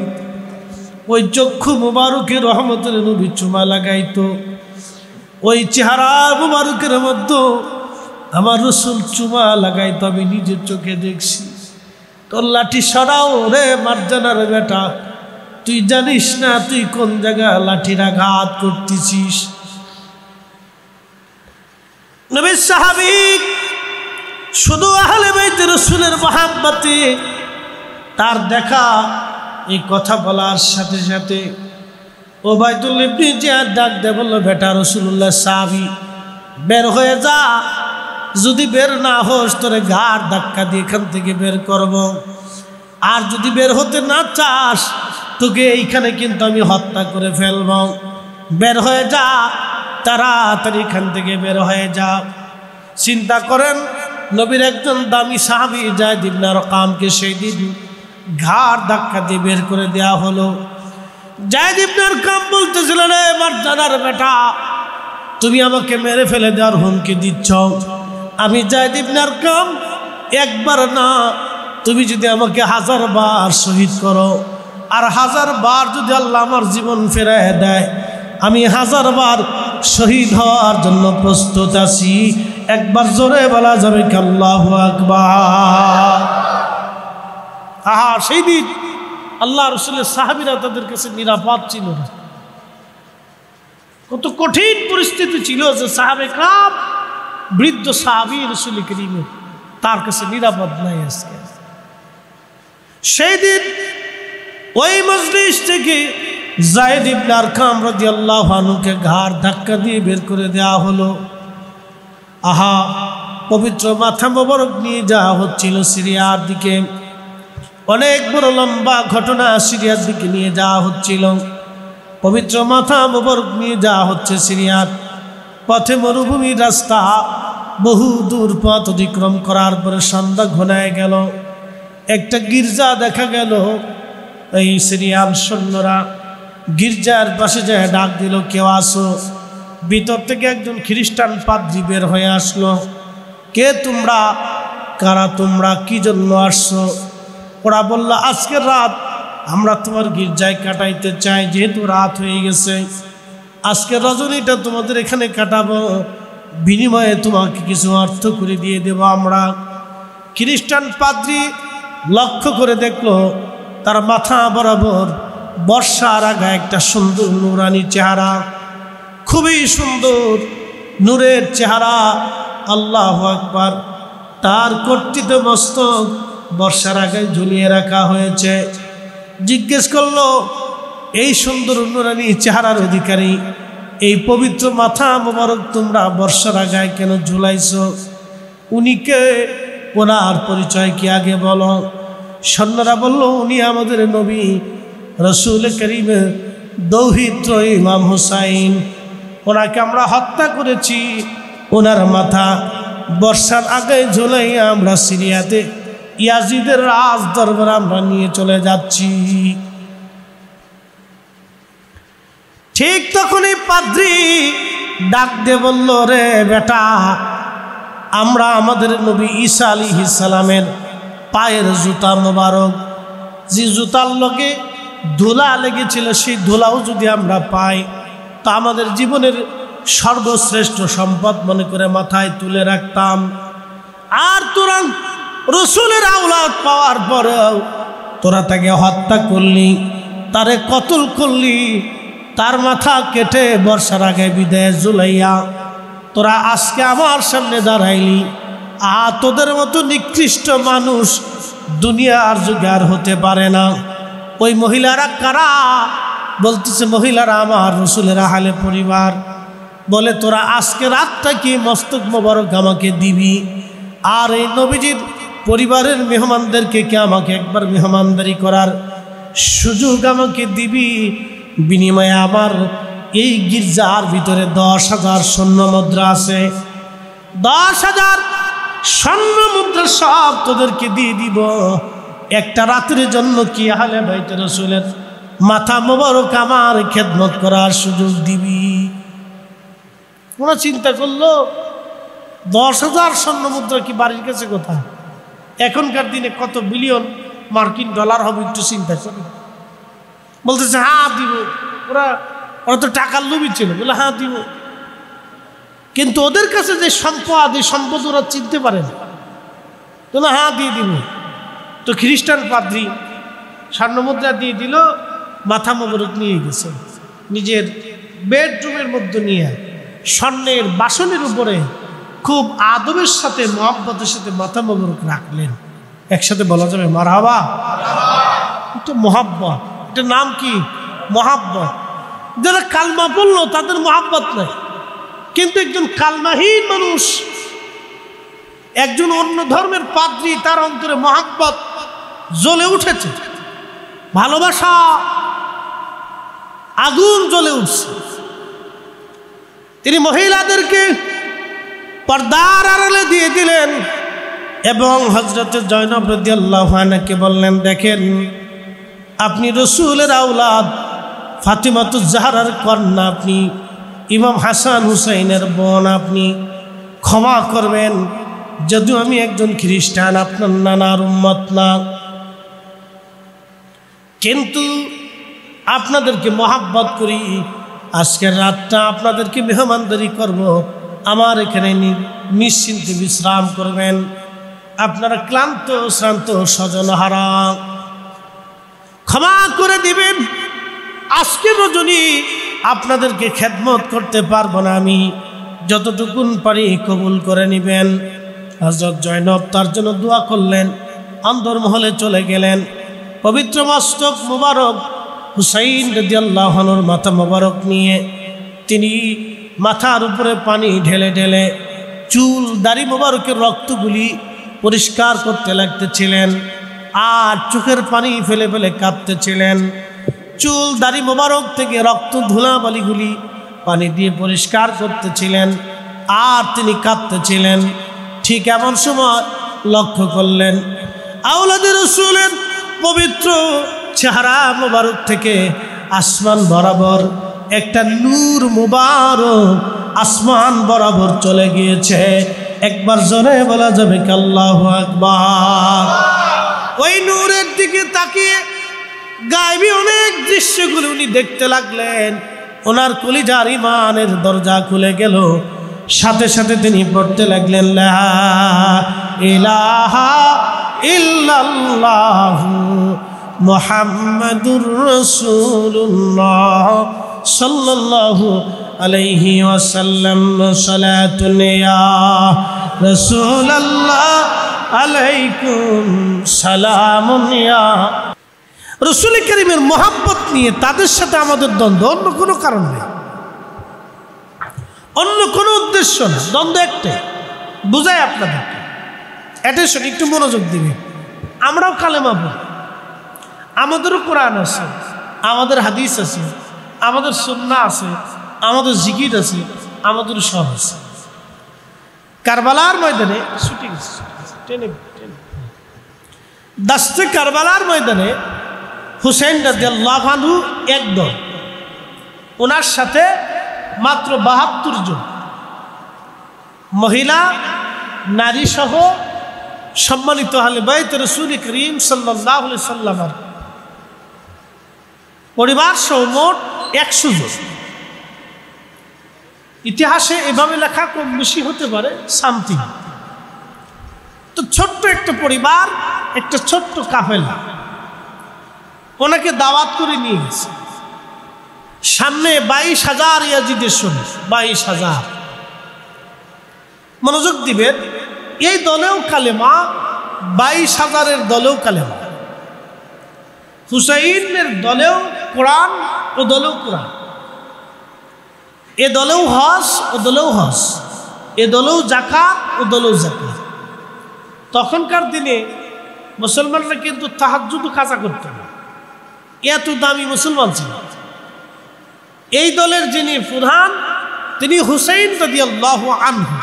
ওই চক্ষু মুবারকের রহমতের নবী চুমা লাগাইতো, ওই চেহারা মুবারকের মধ্যে আমার রাসূল চুমা লাগাইতো, আমি নিজের চোখে দেখছি। তোর লাঠি সরাও রে মারজানার বেটা, তুই জানিস না তুই কোন জায়গায় লাঠির আঘাত করতেছিস। নবীর সাহাবী শুধু আহলে বাইত রাসূলের মহব্বতে তার দেখা এই কথা বলার সাথে সাথে উবাইদুল্লাহ ইবনে জিয়াদ ডাক দিয়ে বলল, বেটা রাসূলুল্লাহ সাহাবী, বের হয়ে যা, যদি বের না হোস তোরে ঘাড় ধাক্কা দিয়ে এখান থেকে বের করব, আর যদি বের হতে না চাস তোকে এইখানে কিন্তু আমি হত্যা করে ফেলব। বের হয়ে যা, তাড়াতাড়ি এখান থেকে বের হয়ে যা। চিন্তা করেন নবীর একজন দামি সাহাবী যায়েদ ইবনে আরকামকে সেই দিন ঘাড় ধাক্কা দিয়ে বের করে দেওয়া হলো। যায়েদ ইবনে আরকাম বলতেছিলেন, রে মারজানার বেটা, তুমি আমাকে মেরে ফেলে দেওয়ার হুমকি দিচ্ছ। আমি যায়েদ ইবনে আরকাম একবার না, তুমি যদি আমাকে 1000 বার শহীদ করো, আর 1000 বার যদি আল্লাহ আমার জীবন ফেরায় দেয়, আমি 1000 বার শহীদ হওয়ার জন্য প্রস্তুত আছি। একবার জোরে বলা যাবে কি আল্লাহু আকবার? আহা, সেই দিন আল্লাহ রাসূলের সাহাবীরা তাদের কাছে নিরাপদ ছিল না। কত কঠিন পরিস্থিতি ছিল যে সাহাবে কাম বৃদ্ধ সাহাবী রাসূল কারীমের তার কাছে নিরাপদ নাই। আজকে সেই দিন ওই মজলিস থেকে যায়েদ ইবনে আরকাম রাদিয়াল্লাহু আনহুকে ঘাড় ধাক্কা দিয়ে বের করে দেওয়া হলো। আহা, পবিত্র মাথা মোবারক নিয়ে যাওয়া হচ্ছিল সিরিয়ার দিকে। অনেক বড় লম্বা ঘটনা সিরিয়ার দিকে নিয়ে যাওয়া হচ্ছিল। পবিত্র মাথা মোবারক নিয়ে যাওয়া হচ্ছে সিরিয়ার পথে, মরুভূমির রাস্তা, বহু দূর পথ অতিক্রম করার পরে সন্ধ্যা ঘনায় গেল। একটা গির্জা দেখা গেল। এই সিরিয়ার সৈন্যরা গির্জার পাশে যায় ডাক দিল, কেউ আসো। ভিতর থেকে একজন খ্রিস্টান পাদ্রী বের হয়ে আসলো। কে তোমরা? কারা তোমরা? কি জন্য আসছো? ওরা বলল, আজকের রাত আমরা তোমার গির্জায় কাটাইতে চাই, যেহেতু রাত হয়ে গেছে। আজকের রজনীটা তোমাদের এখানে কাটাবো, বিনিময়ে তোমাকে কিছু অর্থ করে দিয়ে দেব আমরা। খ্রিস্টান পাদ্রী লক্ষ্য করে দেখলো তার মাথা বরাবর বর্ষার আগা একটা সুন্দর নুরানি চেহারা, খুবই সুন্দর নূরের চেহারা। আল্লাহু আকবার। তার কর্তৃত মস্তক বর্ষার আগায় ঝুলিয়ে রাখা হয়েছে। জিজ্ঞেস করলো, এই সুন্দর নুরানি চেহারার অধিকারী এই পবিত্র মাথা মোবারক তোমরা বর্ষার আগায় কেন ঝুলাইছো? উনি কে? ওনার পরিচয় কি আগে বলো। সৈন্যরা বলল, উনি আমাদের নবী রসুল করিম দৌহিত্র ইমাম হুসাইন। ওনাকে আমরা হত্যা করেছি। ওনার মাথা বর্ষার আগে ঝুলাইয়া আমরা সিরিয়াতে ইয়াজিদের রাজ দরবার আমরা নিয়ে চলে যাচ্ছি। ঠিক তখনই পাদ্রী ডাক দিয়ে বলল, রে বেটা, আমরা আমাদের নবী ঈসা আলাইহিস সালামের পায়ের জুতা মোবারক, যে জুতার লগে ধুলা লেগেছিল, সেই ধুলাও যদি আমরা পাই তা আমাদের জীবনের সর্বশ্রেষ্ঠ সম্পদ মনে করে মাথায় তুলে রাখতাম। আর তোরা রসুলের আওলাদ পাওয়ার পরেও তোরা তাকে হত্যা করলি, তারে কতল করলি, তার মাথা কেটে বর্ষার আগে বিদায় ঝুলাইয়া তোরা আজকে আমার সামনে দাঁড়াইলি। তোদের মতো নিকৃষ্ট মানুষ দুনিয়ার যুগে আর হতে পারে না। ওই মহিলারা কারা? বলতেছে, মহিলারা আমার রসুলের আহলে পরিবার। বলে, তোরা আজকে রাতটা কি মস্তক মোবারক আমাকে দিবি, আর এই নবীজির পরিবারের মেহমানদেরকে কি আমাকে একবার মেহমানদারি করার সুযোগ আমাকে দিবি? বিনিময়ে আমার এই গির্জার ভিতরে 10,000 স্বর্ণ মুদ্রা আছে। 10,000 স্বর্ণ মুদ্রা সব তোদেরকে দিয়ে দিব। একটা রাতের জন্য কি আহলে বাইতে রাসূলের মাথা মোবারক আমার খেদমত করার সুযোগ দিবি? ওরা চিন্তা করলো, 10,000 স্বর্ণ মুদ্রা কি বাড়ির কাছে কোথায়? এখনকার দিনে কত বিলিয়ন মার্কিন ডলার হবে একটু চিন্তা করে। বলতেছে, হ্যাঁ দিব। ওরা তো টাকার লোভী ছিল, বলে হ্যাঁ দিব। কিন্তু ওদের কাছে যে সম্পদ, এই সম্পদ ওরা চিনতে পারে না, তো না, হ্যাঁ দিয়ে দিব। তো খ্রিস্টান পাদ্রী স্বর্ণমুদ্রা দিয়ে দিল, মাথা মোবারক নিয়ে গেছে নিজের বেডরুমের মধ্যে নিয়ে স্বর্ণের বাসনের উপরে খুব আদবের সাথে, মহব্বতের সাথে মাথা মোবারক রাখলেন। একসাথে বলা যাবে মারহাবা। এটা মহব্বত, এটার নাম কি? মহব্বত। যারা কালমা পড়লো তাদের মহব্বত নাই, কিন্তু একজন কালমাহীন মানুষ, একজন অন্য ধর্মের পাদ্রী, তার অন্তরে মহব্বত জ্বলে উঠেছে, ভালোবাসা আগুন জ্বলে উঠছে। তিনি মহিলাদেরকে পর্দার আড়ালে দিয়ে দিলেন এবং হযরত জয়নব রাদিয়াল্লাহু আনহাকে বললেন, দেখেন, আপনি রসুলের আওলাদ, ফাতিমাতুজ জাহরার কন্যা, আপনি ইমাম হাসান হুসাইনের বোন, আপনি ক্ষমা করবেন, যদিও আমি একজন খ্রিস্টান, আপনার নানার উম্মত না, কিন্তু আপনাদেরকে মহাব্বত করি। আজকের রাতটা আপনাদেরকে মেহমানদারি করব, আমার এখানে নিশ্চিন্তে বিশ্রাম করবেন। আপনারা ক্লান্ত শ্রান্ত স্বজনহারা, ক্ষমা করে দিবেন। আজকে রজনী আপনাদেরকে খেদমত করতে পারবো না, আমি যতটুকুন পারি কবুল করে নেবেন। হযরত জয়নব তার জন্য দোয়া করলেন, অন্দরমহলে চলে গেলেন। পবিত্র মস্তক মুবারক হুসাইন রাদিয়াল্লাহু আনহুর মাথা মুবারক নিয়ে তিনি মাথার উপরে পানি ঢেলে ঢেলে চুল দাড়ি মুবারকের রক্তগুলি পরিষ্কার করতে লাগতেছিলেন। আর চোখের পানি ফেলে ফেলে কাঁদতেছিলেন। চুল দাড়ি মোবারক থেকে রক্ত ধুলাবালিগুলি পানি দিয়ে পরিষ্কার করতেছিলেন আর তিনি কাঁদতেছিলেন। ঠিক এমন সময় লক্ষ্য করলেন আওলাদে রাসূলের পবিত্র চেহারা মোবারক থেকে আসমান বরাবর একটা নূর মুবারক আসমান বরাবর চলে গিয়েছে। একবার জোরে বলা যাবে কি আল্লাহু আকবার। ওই নূরের দিকে তাকিয়ে গায়েবী অনেক দৃশ্যগুলো উনি দেখতে লাগলেন। ওনার কলিজার ইমানের দরজা খুলে গেল। সাথে সাথে তিনি পড়তে লাগলেন লা ইলাহা ইল্লাল্লাহু মুহাম্মাদুর রাসূলুল্লাহ সাল্লাল্লাহু আলাইহি ওয়াসাল্লাম সালাতুন ইয়া রাসূলুল্লাহ আলাইকুম সালামুন ইয়া। রাসূল কারীমের মোহাব্বত নিয়ে তাদের সাথে আমাদের দ্বন্দ্ব, অন্য কোনো কারণ নেই, অন্য কোনো উদ্দেশ্য না, দ্বন্দ্ব একটাই। বুঝাই আপনাদেরকে, অ্যাটেনশন, একটু মনোযোগ দিবেন। আমরাও কালেমা পড়ি, আমাদেরও কোরআন আছে, আমাদের হাদিস আছে, আমাদের সুন্নাহ আছে, আমাদের জিকির আছে, আমাদের সব আছে। কারবালার ময়দানে দাস্তে কারবালার ময়দানে হুসেইন রাদিয়াল্লাহু আনহু একদল, ওনার সাথে মাত্র ৭২ জন মহিলা নারী সহ সম্মানিত আহলে বাইত রাসূল করিম সাল্লাল্লাহু আলাইহি সাল্লামের পরিবার সহ মোট ১০০ জন। ইতিহাসে এভাবে লেখা কম বেশি হতে পারে, সামথিং। তো ছোট্ট একটা পরিবার, একটা ছোট্ট কাফেলা ওনাকে দাওয়াত করে নিয়ে গেছে। সামনে ২২,০০০ ইয়াজিদের সৈন্য, ২২,০০০। মনোযোগ দিবেন, এই দলেও কালেমা, ২২,০০০-এর দলেও কালেমা, হুসাইনের দলেও কোরআন, ও দলেও কোরআন, এ দলেও হজ, ও দলেও হজ, এ দলেও যাকাত, ও দলেও যাকাত। তখনকার দিনে মুসলমানরা কিন্তু তাহাজ্জুদ কাজা করত না, এত দামি মুসলমান ছিল। এই দলের যিনি প্রধান তিনি হুসাইন রাদিয়াল্লাহু আনহু।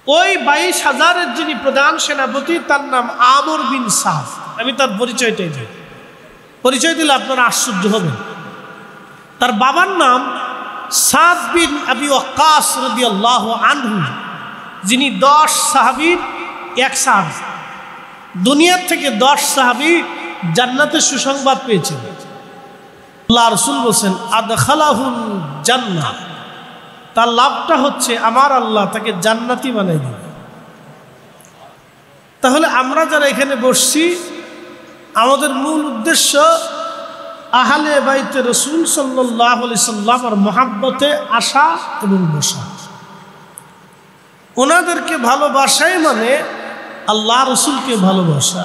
ওই ২২,০০০-এর যিনি প্রধান সেনাপতি তার নাম আমর বিন সাদ। আমি তার পরিচয়টাই দিই, পরিচয় দিলে আপনারা আশ্চর্য হবেন। তার বাবার নাম সাদ বিন আবি ওয়াক্কাস রাদিয়াল্লাহু আনহু, যিনি ১০ সাহাবীর এক সাহাবী। দুনিয়ার থেকে ১০ সাহাবী জান্নাতের সুসংবাদ পেয়েছেন। আল্লাহ রাসূল বলেন আদখালাহুল জান্নাহ, তার লাভটা হচ্ছে আমার আল্লাহ তাকে জান্নাতি বানাই দিবে। তাহলে আমরা যারা এখানে বসছি, আমাদের মূল উদ্দেশ্য আহলে বাইতে রাসূল সাল্লাল্লাহু আলাইহি সাল্লামের মহব্বতে আসা এবং বসা। ওনাদেরকে ভালোবাসাই মানে আল্লাহ রসুলকে ভালোবাসা,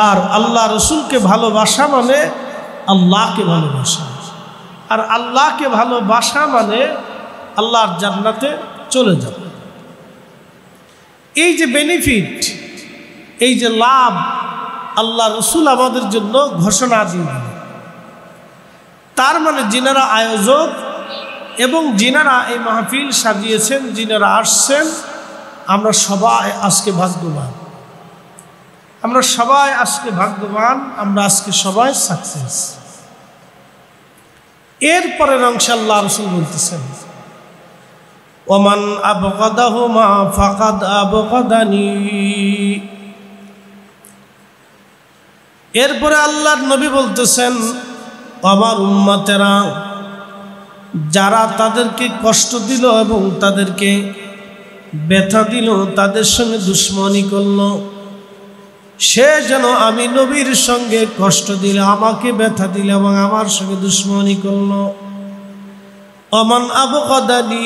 আর আল্লাহ রসুলকে ভালোবাসা মানে আল্লাহকে ভালোবাসা, আর আল্লাহকে ভালোবাসা মানে আল্লাহর জান্নাতে চলে যাওয়া। এই যে বেনিফিট, এই যে লাভ আল্লাহ রসুল আমাদের জন্য ঘোষণা দিয়ে দিলেন। তার মানে যিনারা আয়োজক এবং যিনারা এই মাহফিল সাজিয়েছেন, যিনারা আসছেন, আমরা সবাই আজকে ভাগ্যবান, আমরা সবাই আজকে ভাগ্যবান, আমরা আজকে সবাই সাকসেস। এরপরে ইনশাআল্লাহ রাসূল বলতেছেন ওমান আবগাদাহুমা ফাকাদ আবগাদানি। এরপরে আল্লাহর নবী বলতেছেন আমার উম্মতেরা যারা তাদেরকে কষ্ট দিল এবং তাদেরকে ব্যথা দিল, তাদের সঙ্গে দুশ্মনী করল, সে যেন আমি নবীর সঙ্গে কষ্ট দিলে, আমাকে ব্যথা দিলে এবং আমার সঙ্গে দুশ্মনী করল। ওমান আবগাদানি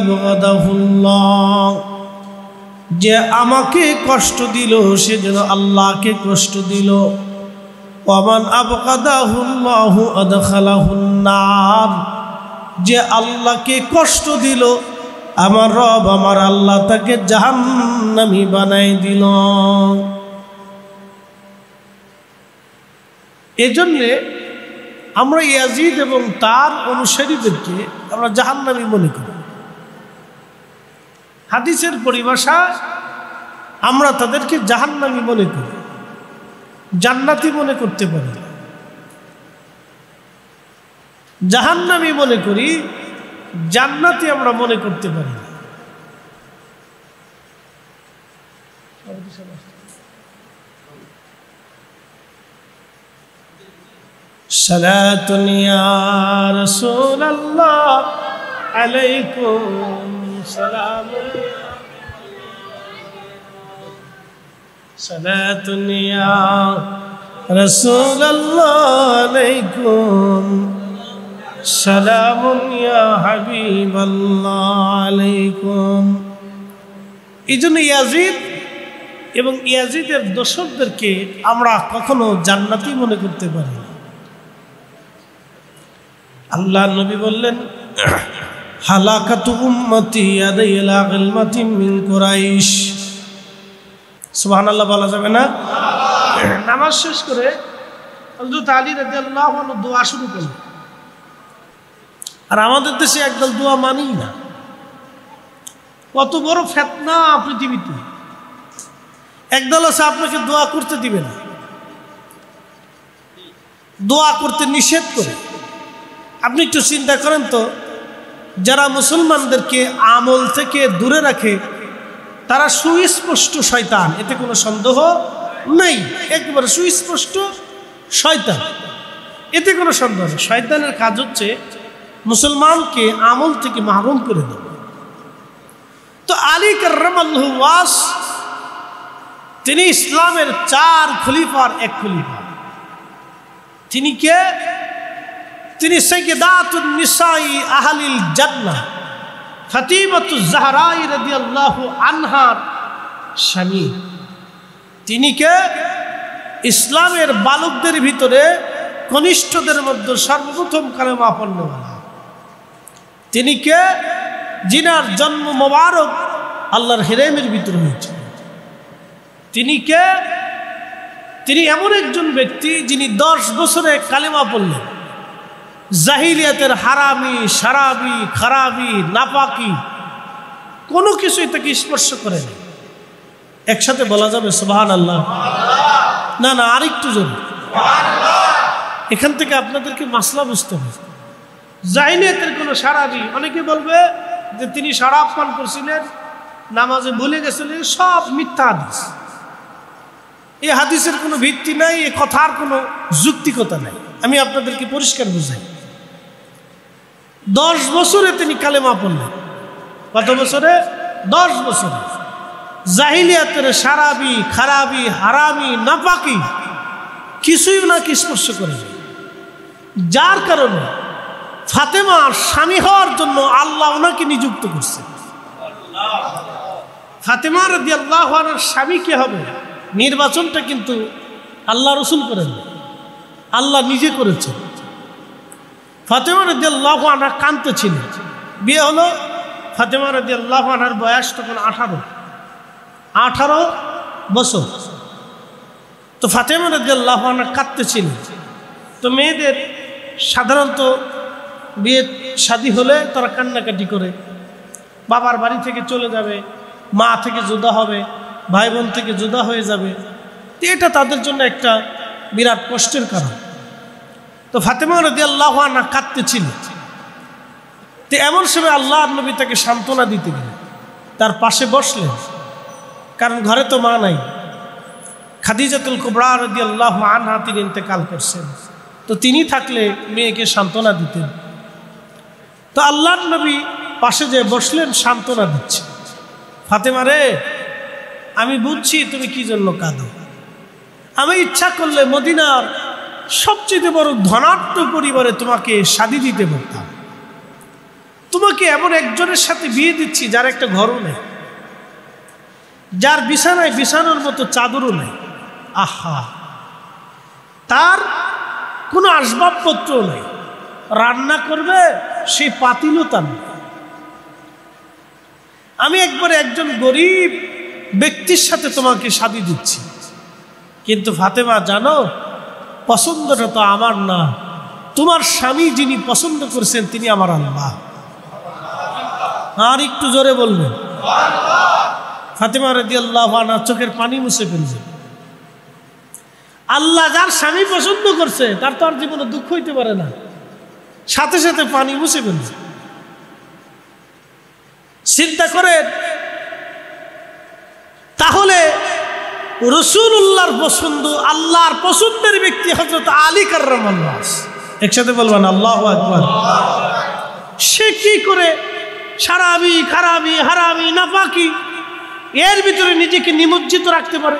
আবগাদাহুল্লাহ, যে আমাকে কষ্ট দিল সে যেন আল্লাহকে কষ্ট দিল। ওমান আবগাদাহুল্লাহু আদখালাহুন নার, যে আল্লাহকে কষ্ট দিল আমার রব আমার আল্লাহ তাকে জাহান্নামী বানাই দিল। এজন্যে আমরা ইয়াজিদ এবং তার অনুসারীদেরকে আমরা জাহান্নামী মনে করি। হাদিসের পরিভাষা আমরা তাদেরকে জাহান্নামী মনে করি, জান্নাতি মনে করতে পারি না। জাহান্নামী মনে করি, জান্নাতি আমরা মনে করতে পারি না। সালাতুন ইয়া রাসূলুল্লাহ আলাইকুম সালাম, সালাতুন ইয়া রাসূলুল্লাহ আলাইকুম সালামুন ইয়া হাবিবাল্লাহ আলাইকুম। এই জন্য ইয়াজিদ এবং ইয়াজিদের দোসরদেরকে আমরা কখনো জান্নাতি মনে করতে পারি না। আল্লাহ নবী বললেন, হালাকাতু উম্মতি আদাইলা গিলমাতিন মিন কুরাইশ। সুবহানাল্লাহ বলা যাবে না? নামাজ শেষ করে হযরত আলী রাদিয়াল্লাহু আনহু দোয়া শুরু করলেন। আর আমাদের দেশে একদল দোয়া মানেই না। কত বড় ফিতনা পৃথিবীতে। একদল আছে আপনাকে দোয়া করতে দিবে না, দোয়া করতে নিষেধ করে। আপনি একটু চিন্তা করেন তো, যারা মুসলমানদেরকে আমল থেকে দূরে রাখে তারা সুস্পষ্ট শয়তান, এতে কোনো সন্দেহ নেই। একেবারে সুস্পষ্ট শয়তান, এতে কোনো সন্দেহ নেই। শয়তানের কাজ হচ্ছে মুসলমানকে আমল থেকে মাহরুম করে দেবে। তো আলী কাররামাল্লাহু ওয়াজ তিনি ইসলামের 4 খলিফার এক খলিফা। তিনি কে? তিনি সাইয়্যিদাতুন নিসাই আহলিল জান্নাহ ফাতিমাতুজ জাহরা রাদিয়াল্লাহু আনহার স্বামী। তিনি কে? ইসলামের বালকদের ভিতরে কনিষ্ঠদের মধ্যে সর্বপ্রথম কালেমা পড়নেওয়ালা। তিনি কে? জিনার জন্ম মোবারক আল্লাহর হেরেমের ভিতরে হয়েছে। তিনি কে? তিনি এমন একজন ব্যক্তি যিনি 10 বছরে কালেমা পড়লেন। জাহিলিয়াতের হারামি, শারাবি, খারাবি, নাপাকি কোনো কিছুই তাকে স্পর্শ করে না। একসাথে বলা যাবে সুবহানাল্লাহ? না না, আরেকটু জোরে। এখান থেকে আপনাদেরকে মাসলা বুঝতে হবে। জাহিলিয়াতের কোনো শারাবি, অনেকে বলবে যে তিনি শরাব পান করছিলেন, নামাজে ভুলে গেছিলেন, সব মিথ্যা হাদিস। এই হাদিসের কোনো ভিত্তি নাই, এই কথার কোনো যুক্তিকতা নাই। আমি আপনাদেরকে পরিষ্কার বুঝাই। 10 বছরে তিনি কালেমা পড়লেন। কত বছরে? 10 বছরে। জাহিলিয়াতের শারাবি, খারাবি, হারামি, নাপাকি কিছুই ওনাকে স্পর্শ করে না। যার কারণে ফাতেমার স্বামী হওয়ার জন্য আল্লাহ ওনাকে নিযুক্ত করছেন। ফাতেমা রাদিয়াল্লাহু আনহার স্বামী কে হবে, নির্বাচনটা কিন্তু আল্লাহ রসুল করেন, আল্লাহ নিজে করেছেন। ফাতেমা রাদিয়াল্লাহু আনহা কাঁদতে ছিলেন। বিয়ে হলো, ফাতেমা রাদিয়াল্লাহু আনহার বয়স তখন 18 বছর। তো ফাতেমা রাদিয়াল্লাহু আনহা কাঁদতে ছিলেন। তো মেয়েদের সাধারণত বিয়ে শাদী হলে তারা কান্নাকাটি করে, বাবার বাড়ি থেকে চলে যাবে, মা থেকে জুদা হবে, ভাই বোন থেকে জুদা হয়ে যাবে। এটা তাদের জন্য একটা বিরাট কষ্টের কারণ। তো ফাতেমা রাদিয়াল্লাহু আনহা কাঁদতেছিল। তো এমন সময় আল্লাহর নবী তাকে সান্ত্বনা দিতে গেলেন, তার পাশে বসলেন। কারণ ঘরে তো মা নাই। খাদিজাতুল কুবরা রাদিয়াল্লাহু আনহা তিনি ইন্তেকাল করছেন। তো তিনি থাকলে মেয়েকে সান্ত্বনা দিতেন। তো আল্লাহর নবী পাশে যে বসলেন, সান্ত্বনা দিচ্ছে, ফাতেমা রে, আমি বুঝছি তুমি কি জন্য কাঁদো। আমি ইচ্ছা করলে মদিনার সবচেয়ে বড় ধনাঢ্য পরিবারে তোমাকে শাদী দিতে পারতাম। তোমাকে এমন একজনের সাথে বিয়ে দিচ্ছি যার একটা ঘরও নেই, যার বিছানায় বিছানোর মতো চাদরও নেই। আহা, তার কোনো আসবাবপত্র নেই, রান্না করবে সেই পাতিলও তার নেই। আমি একবারে একজন গরিব ব্যক্তির সাথে তোমাকে শাদী দিচ্ছি। কিন্তু ফাতেমা জানো, পছন্দটা তো আমার না, তোমার স্বামী যিনি পছন্দ করেছেন তিনি আমার আল্লাহ। আর একটু জোরে বলবেন। ফাতেমা রাদিয়াল্লাহু আনহা চোখের পানি মুছে ফেলছে। আল্লাহ যার স্বামী পছন্দ করছে তার তো আর জীবনে দুঃখ হইতে পারে না, সাথে সাথে পানি মুছে ফেলছে। চিন্তা করেন, তাহলে রাসূলুল্লাহর পছন্দ, আল্লাহর পছন্দের ব্যক্তি হযরত আলী কাররামাল্লাহ, একসাথে বলবেন আল্লাহু আকবার। সে কি করে সারাবি খারাবি হারামি নাপাকি এর ভিতরে নিজেকে নিমজ্জিত রাখতে পারে?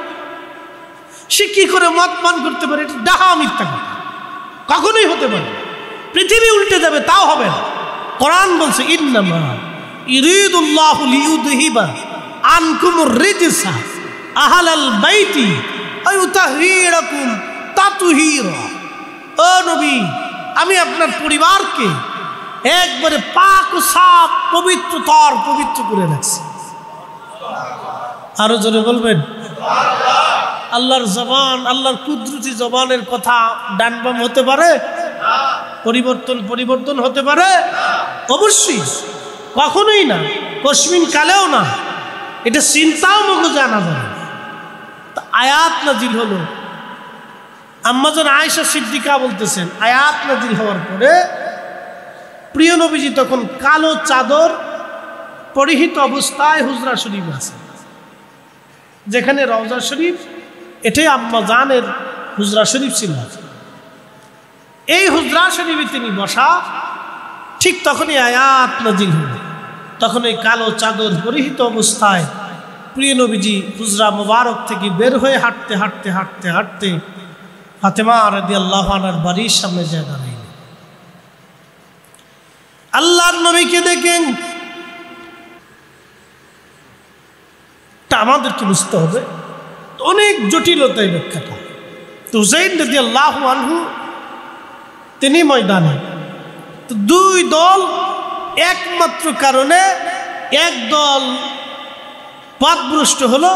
সে কি করে মদ পান করতে পারে? এটা ডাহা মিথ্যা কথা, কখনোই হতে পারে। পৃথিবী উল্টে যাবে তাও হবে না। কোরআন বলছে ইন্নামা ইরিদুল্লাহু লিইউযহিবা আনকুমুর রিজসা আহলাল বাইতি ওয়া ইউতাহহিরাকুম তাতহীরা। ও নবী, আমি আপনার পরিবারকে একবারে পাক ও সাফ পবিত্রতর পবিত্র করে রাখছি। আরো জোরে বলবেন আল্লাহর জবান, আল্লাহর কুদরতি জবানের কথা ডান বাম হতে পারে? পরিবর্তন হতে পারে? অবশ্যই, কখনোই না, কসমিন কালেও না। এটা চিন্তাও মগজে আনা যাবে। আয়াত নাজিল হলো, আম্মাজান আয়েশা সিদ্দিকা বলতেছেন, আয়াত নাজিল হওয়ার পরে প্রিয় নবীজি তখন কালো চাদর পরিহিত অবস্থায় হুজরা শরীফ আছে, যেখানে রওজা শরীফ, এটাই আম্মাজানের হুজরা শরীফ ছিল। এই হুজরা শরীফে তিনি বসা, ঠিক তখনই আয়াত নাজিল হলো। তখন এই কালো চাদর পরিহিত অবস্থায় প্রিয় নবীজি হুজরা মুবারক থেকে বের হয়ে হাঁটতে হাঁটতে হাঁটতে হাঁটতে ফাতেমা রাদিয়াল্লাহু আনহার বাড়ির সামনে যায় দাঁড়াইলেন। আল্লাহর নবীকে দেখেন, তা আমাদেরকে বুঝতে হবে অনেক জটিলতায় ব্যাখ্যাটা। তো হুসাইন রাদিয়াল্লাহু আনহু তিনি ময়দানে, তো দুই দল, একমাত্র কারণে এক দল পথভ্রষ্ট হলো,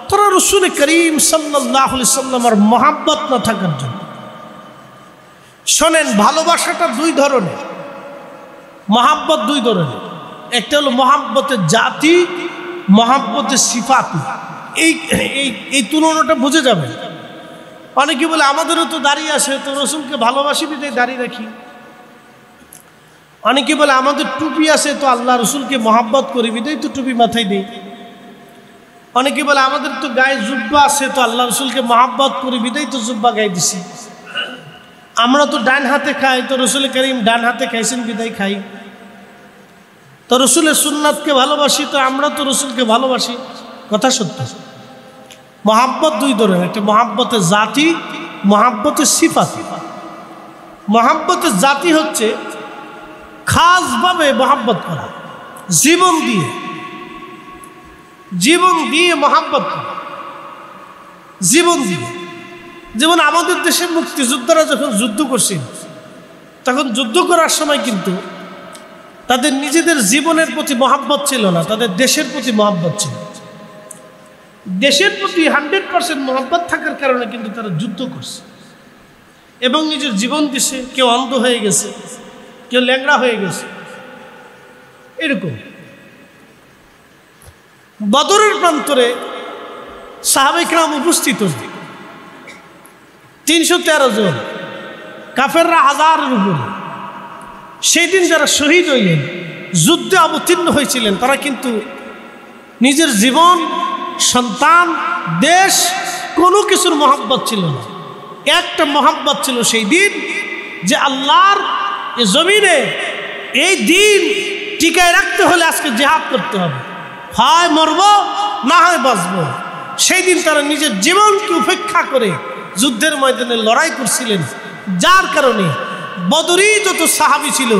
তারা রাসূল করিম সাল্লাল্লাহু আলাইহি সাল্লামের মহব্বত না থাকার জন্য। শোনেন, ভালোবাসাটা দুই ধরনের, মহব্বত দুই ধরনের। একটা হলো মহব্বতের জাতি, মহব্বতের সিফাতি। এই তুলনাটা বুঝে যাবে। অনেকে বলে আমাদেরও তো দাঁড়িয়ে আছে, তো রসুলকে ভালোবাসি বিধায় দাঁড়িয়ে রাখি। অনেকে বলে আমাদের টুপি আছে, তো আল্লাহ রসুলকে মহাব্বত করি বিধায় তো টুপি মাথায় দিই। অনেকে বলে আমাদের তো গায়ে জুব্বা আছে, তো আল্লাহ রসুলকে মহাব্বত করি বিধায় তো জুব্বা গায়ে দিছি। আমরা তো ডান হাতে খাই, তো রসুল করিম ডান হাতে খাইছেন বিধায় খাই। তো রসুলের সুন্নাতকে ভালোবাসি, তো আমরা তো রসুলকে ভালোবাসি। কথা সত্য। মহাব্বত দুই ধরনের, একটা মহাব্বতের জাতি, মহাব্বতের সিফাতি। মহাব্বতের জাতি হচ্ছে খাসভাবে মহাব্বত করা, জীবন দিয়ে মহাব্বত করা, জীবন দিয়ে। যেমন আমাদের দেশে মুক্তিযোদ্ধারা যখন যুদ্ধ করছেন, তখন যুদ্ধ করার সময় কিন্তু তাদের নিজেদের জীবনের প্রতি মহাব্বত ছিল না, তাদের দেশের প্রতি মহাব্বত ছিল। দেশের প্রতি 100% মহাব্বত থাকার কারণে কিন্তু তারা যুদ্ধ করছে এবং নিজের জীবন দিছে। কেউ অন্ধ হয়ে গেছে, কেউ ল্যাংড়া হয়ে গেছে, এরকম। বদরের প্রান্তরে সাহাবায়ে কেরাম উপস্থিত, 313 জন, কাফেররা 1000-এর উপরে। সেই দিন যারা শহীদ হইলেন, যুদ্ধে অবতীর্ণ হয়েছিলেন, তারা কিন্তু নিজের জীবন, সন্তান, দেশ, কোনো কিছুর মহব্বত ছিল না। একটা মহব্বত ছিল সেই দিন, যে আল্লাহর জমিনে এই দিন টিকায় রাখতে হলে আজকে জিহাদ করতে হবে, হয় মরব না হয় বাঁচব। সেই দিন তারা নিজের জীবনকে উপেক্ষা করে যুদ্ধের ময়দানে লড়াই করছিলেন, যার কারণে বদরি যত সাহাবী ছিল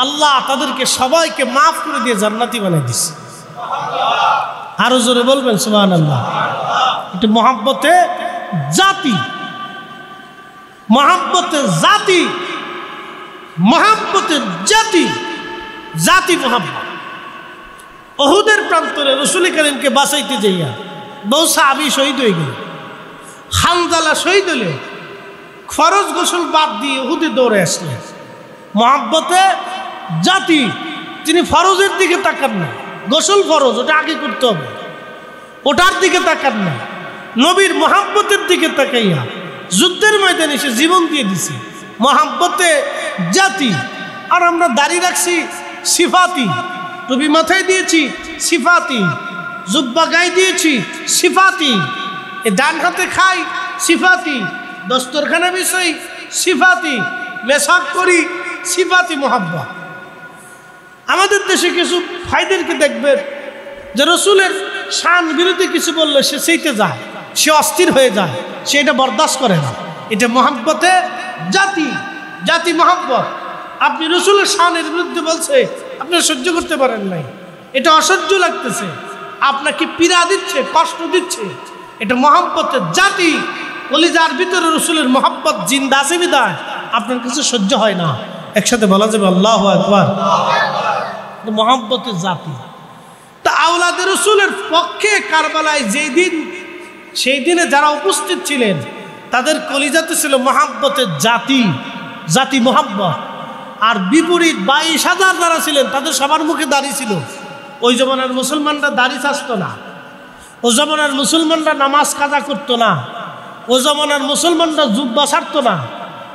আল্লাহ তাদেরকে সবাইকে মাফ করে দিয়ে জান্নাতি বানিয়ে দিচ্ছে। আরো জোরে বলবেন সুবহানাল্লাহ। এটা মহাব্বতে জাতি, মহাব্বতের জাতি, মহাব্বতের জাতি, জাতি মহাব্বত। উহুদের প্রান্তরে রাসূল করিমকে বাঁচাইতে যাইয়া বহু সাহাবী শহীদ হয়ে গেল। হানজালা শহীদ হলে ফরজ গোসল বাদ দিয়ে উহুদে দৌড়ে আসলেন। মহাব্বতে জাতি, তিনি ফরজের দিকে তাকান না, গোসল ফরজ ওটা আগে করতে হবে, ওটার দিকে তাকান না, নবীর মহাব্বতের দিকে তাকাইয়া যুদ্ধের ময়দানে সে জীবন দিয়ে দিছে। মহাব্বতে জাতি। আর আমরা দাঁড়িয়ে রাখছি সিফাতি, টুপি মাথায় দিয়েছি সিফাতি, জুব্বা গায়ে দিয়েছি সিফাতি, এ ডান হাতে খাই সিফাতি, দস্তরখানা বিষয় সিফাতি, মেসাক করি সিফাতি মহাব্বত। আমাদের দেশে কিছু ভাইদেরকে দেখবেন যে রসুলের শান বিরোধী কিছু বললে সে সেইতে যায়, সে অস্থির হয়ে যায়, সে এটা বরদাস্ত করে না। এটা মহাব্বতে জাতি, জাতি মহাব্বত। আপনি রসুলের শানের বিরুদ্ধে বলছে, আপনি সহ্য করতে পারেন নাই, এটা অসহ্য লাগতেছে, আপনাকে পীড়া দিচ্ছে, কষ্ট দিচ্ছে, এটা মহাব্বতের জাতি। কলিজার ভিতরে রসুলের মহাব্বত জিন্দা আছে বিদায় আপনার কাছে সহ্য হয় না। একসাথে বলা যাবে আল্লাহু আকবার। মহাব্বতের জাতি। তা আওলাদে রসুলের পক্ষে কারবালায় যেই দিন, সেই দিনে যারা উপস্থিত ছিলেন তাদের কলিজাতে ছিল মহাব্বতের জাতি, জাতি মহাব্বত। আর বিপরীত 22,000 যারা ছিলেন তাদের সবার মুখে দাড়ি ছিল। ওই জমানার মুসলমানরা দাড়ি চাচত না, ও জমানার মুসলমানরা নামাজ কাজা করতো না, ও জমানার মুসলমানরা জুব্বা ছাড়তো না,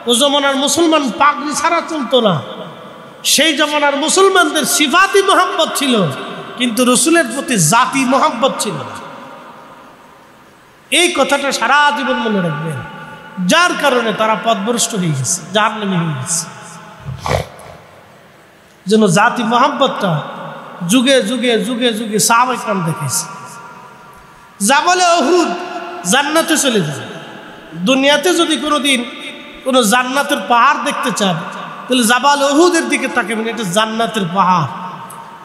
ও জমানার মুসলমান পাগড়ি ছাড়া চলতো না। সেই জমানার মুসলমানদের সিফাতি মহাব্বত ছিল, কিন্তু রসুলের প্রতি জাতি মহাব্বত ছিল না। এই কথাটা সারা জীবন মনে রাখবেন, যার কারণে তারা পথভ্রষ্ট হয়ে গেছে, জাহান্নামী হয়ে গেছে। যেন জাতি মহাব্বতটা যুগে যুগে যুগে যুগে সাহাবায়ে কেরাম দেখেছে। জাবালে উহুদ জান্নাতে চলে যায়। দুনিয়াতে যদি কোনোদিন কোনো জান্নাতের পাহাড় দেখতে চান তাহলে জাবাল উহুদের দিকে তাকাবেন, এটা জান্নাতের পাহাড়।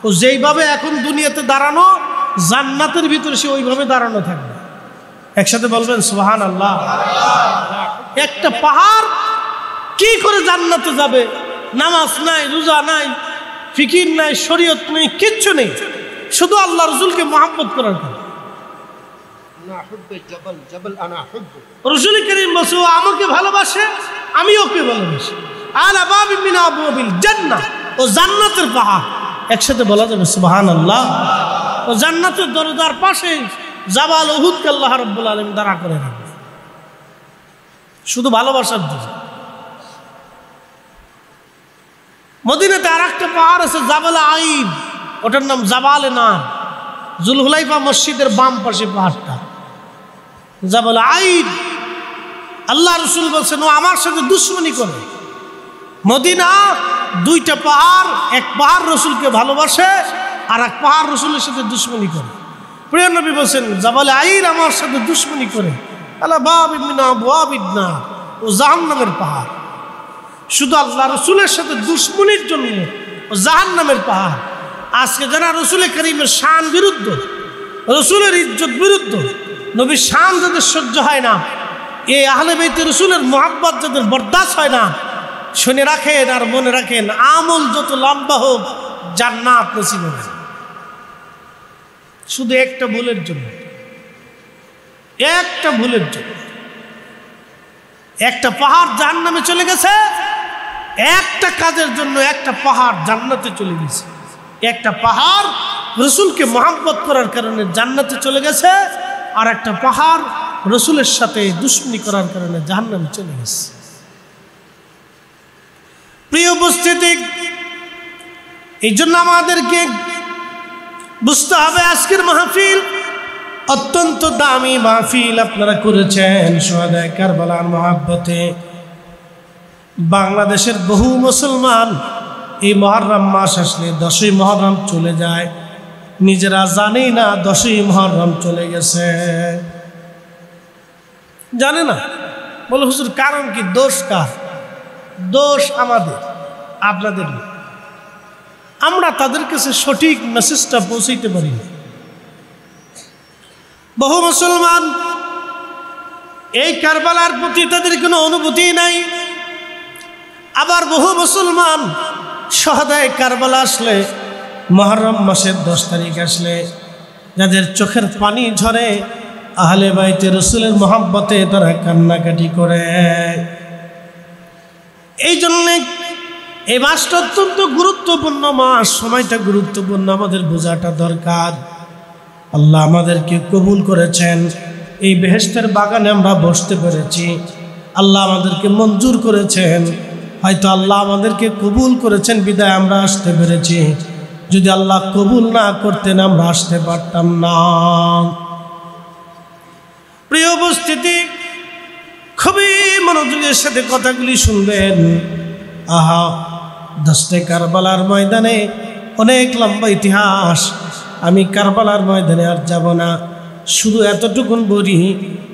ও যেইভাবে এখন দুনিয়াতে দাঁড়ানো, জান্নাতের ভিতরে সে ওইভাবে দাঁড়ানো থাকবে। একসাথে বলবেন সুবহানাল্লাহ। একটা পাহাড় কি করে জান্নাতে যাবে? নামাজ নাই, রোজা নাই, ফিকির নাই, শরীয়ত নেই, কিচ্ছু নেই, শুধু আল্লাহ রাসূলকে মহব্বত করার কারণে। রাসূল করিম বলছে, ও আমাকে ভালোবাসে, আমি ওকে ভালোবাসি। আলা বাবি মিন আবওয়াবিল জান্নাহ, ও জান্নাতের পাহাড়। একসাথে বলা যাবে সুবহানাল্লাহ। ও জান্নাতের দরজার পাশে জাবাল উহুদকে আল্লাহ রাব্বুল আলামিন দাঁড়া করে রাখবে, শুধু ভালোবাসার জন্য। মদিনাতে আর একটা পাহাড় আছে জাবালে আইন, ওটার নাম জাবালে না, জুলহুলাইফা মসজিদের বাম পাশে পাহাড়টা জাবালে আইন। আল্লাহ রাসূল বলছেন, ও আমার সাথে দুশমনি করে। মদিনা দুইটা পাহাড়, এক পাহাড় রসুলকে ভালোবাসে আর এক পাহাড় রসুলের সাথে দুশমনি করে। প্রিয় নবী বলছেন, জাবালে আইন আমার সাথে দুশমনি করে, আলা বাবি মিন আবওয়াবিন নার, ও জাহান্নামের পাহাড়। শুধু আল্লাহ রসুলের সাথে দুশমনির জন্য ও জাহান্নামের পাহাড়। আজকে যারা রসুল করিমের শান বিরুদ্ধ, রসুলের ইজ্জত বিরুদ্ধ, নবীর শান যাদের সহ্য হয় না, এই আহলে বাইতে রসুলের মহাব্বত যাদের বরদাস্ত হয় না, শুনে রাখেন আর মনে রাখেন, আমল যত লম্বা হোক জান্নাত নসিব হবে শুধু একটা ভুলের জন্য, একটা ভুলের জন্য। একটা পাহাড় জাহান্নামে চলে গেছে, একটা কাজের জন্য একটা পাহাড় জান্নাতে চলে গেছে। একটা পাহাড় রসুলকে মহব্বত করার কারণে জান্নাতে চলে গেছে, আর একটা পাহাড় রসুলের সাথে দুশমনি করার কারণে জাহান্নামে চলে গেছে। প্রিয় উপস্থিতি, এই জন্য আমাদেরকে বুঝতে হবে আজকের মাহফিল অত্যন্ত দামি মাহফিল আপনারা করেছেন শুহাদায়ে কারবালার মহব্বতে। বাংলাদেশের বহু মুসলমান এই মুহররম মাস আসলে 10ই মুহররম চলে যায়, নিজেরা জানেই না 10ই মুহররম চলে গেছে, জানে না। বলে হুজুর কারণ কি? দোষ কার? দোষ আমাদের, আপনাদের। আমরা তাদের কাছে সঠিক মেসেজটা পৌঁছাইতে পারি না। বহু মুসলমান এই কারবালার প্রতি তাদের কোনো অনুভূতি নাই। আবার বহু মুসলমান শুহাদায়ে কারবালা আসলে, মুহররম মাসের 10 তারিখ আসলে যাদের চোখের পানি ঝরে, আহলে বাইতে রসুলের মহব্বতে তারা কান্নাকাটি করে। এই জন্যে এই মাসটা অত্যন্ত গুরুত্বপূর্ণ মাস, সময়টা গুরুত্বপূর্ণ, আমাদের বোঝাটা দরকার। আল্লাহ আমাদেরকে কবুল করেছেন, এই বেহেশতের বাগানে আমরা বসতে পেরেছি, আল্লাহ আমাদেরকে মঞ্জুর করেছেন। হয়তো আল্লাহ আমাদেরকে কবুল করেছেন বিদায় আমরা আসতে পেরেছি, যদি আল্লাহ কবুল না করতেন আমরা আসতে পারতাম না। প্রিয় উপস্থিতি, খুবই মনোযোগের সাথে কথাগুলি শুনবেন। আহা, দশে কারবালার ময়দানে অনেক লম্বা ইতিহাস, আমি কারবালার ময়দানে আর যাব না, শুধু এতটুকুন বলি,